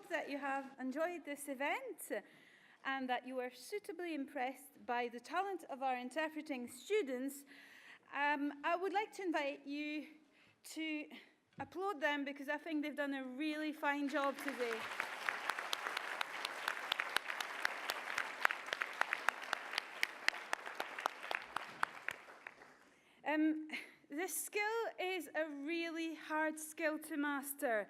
That you have enjoyed this event and that you were suitably impressed by the talent of our interpreting students. I would like to invite you to applaud them because I think they've done a really fine job today. This skill is a really hard skill to master.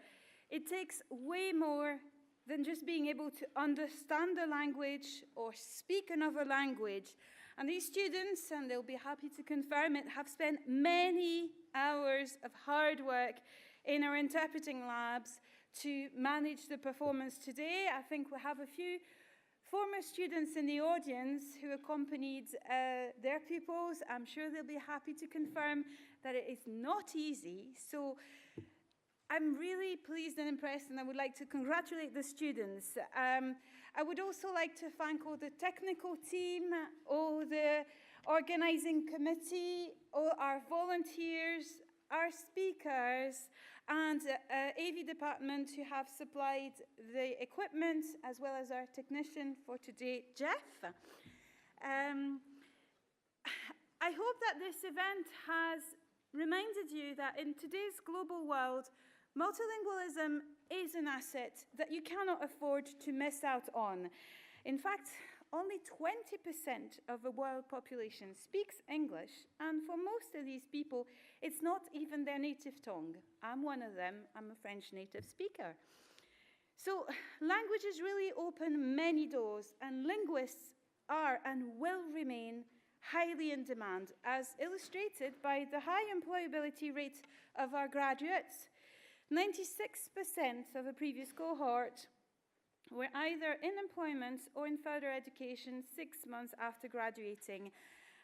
It takes way more than just being able to understand the language or speak another language. And these students, and they'll be happy to confirm it, have spent many hours of hard work in our interpreting labs to manage the performance today. I think we have a few former students in the audience who accompanied their pupils. I'm sure they'll be happy to confirm that it is not easy. So I'm really pleased and impressed, and I would like to congratulate the students. I would also like to thank all the technical team, all the organizing committee, all our volunteers, our speakers, and AV department who have supplied the equipment, as well as our technician for today, Jeff. I hope that this event has reminded you that in today's global world, multilingualism is an asset that you cannot afford to miss out on. In fact, only 20% of the world population speaks English, and for most of these people, it's not even their native tongue. I'm one of them. I'm a French native speaker. So languages really open many doors, and linguists are and will remain highly in demand, as illustrated by the high employability rate of our graduates. 96% of the previous cohort were either in employment or in further education 6 months after graduating.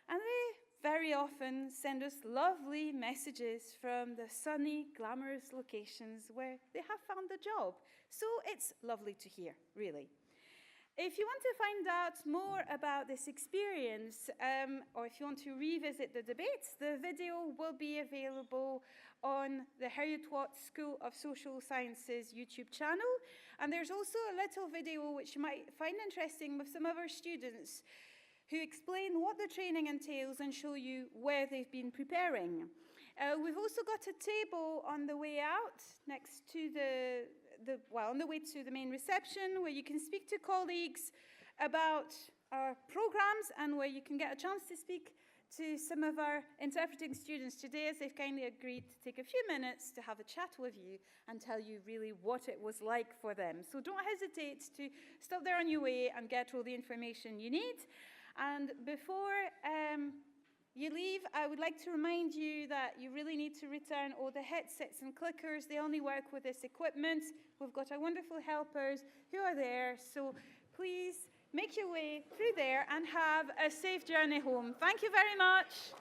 And they very often send us lovely messages from the sunny, glamorous locations where they have found a job. So it's lovely to hear, really. If you want to find out more about this experience, or if you want to revisit the debates, the video will be available on the Heriot-Watt School of Social Sciences YouTube channel. And there's also a little video which you might find interesting with some of our students who explain what the training entails and show you where they've been preparing. We've also got a table on the way out next to on the way to the main reception, where you can speak to colleagues about our programs and where you can get a chance to speak to some of our interpreting students today, as they've kindly agreed to take a few minutes to have a chat with you and tell you really what it was like for them. So don't hesitate to stop there on your way and get all the information you need. And before you leave, I would like to remind you that you really need to return all the headsets and clickers. They only work with this equipment. We've got our wonderful helpers who are there. So please make your way through there and have a safe journey home. Thank you very much.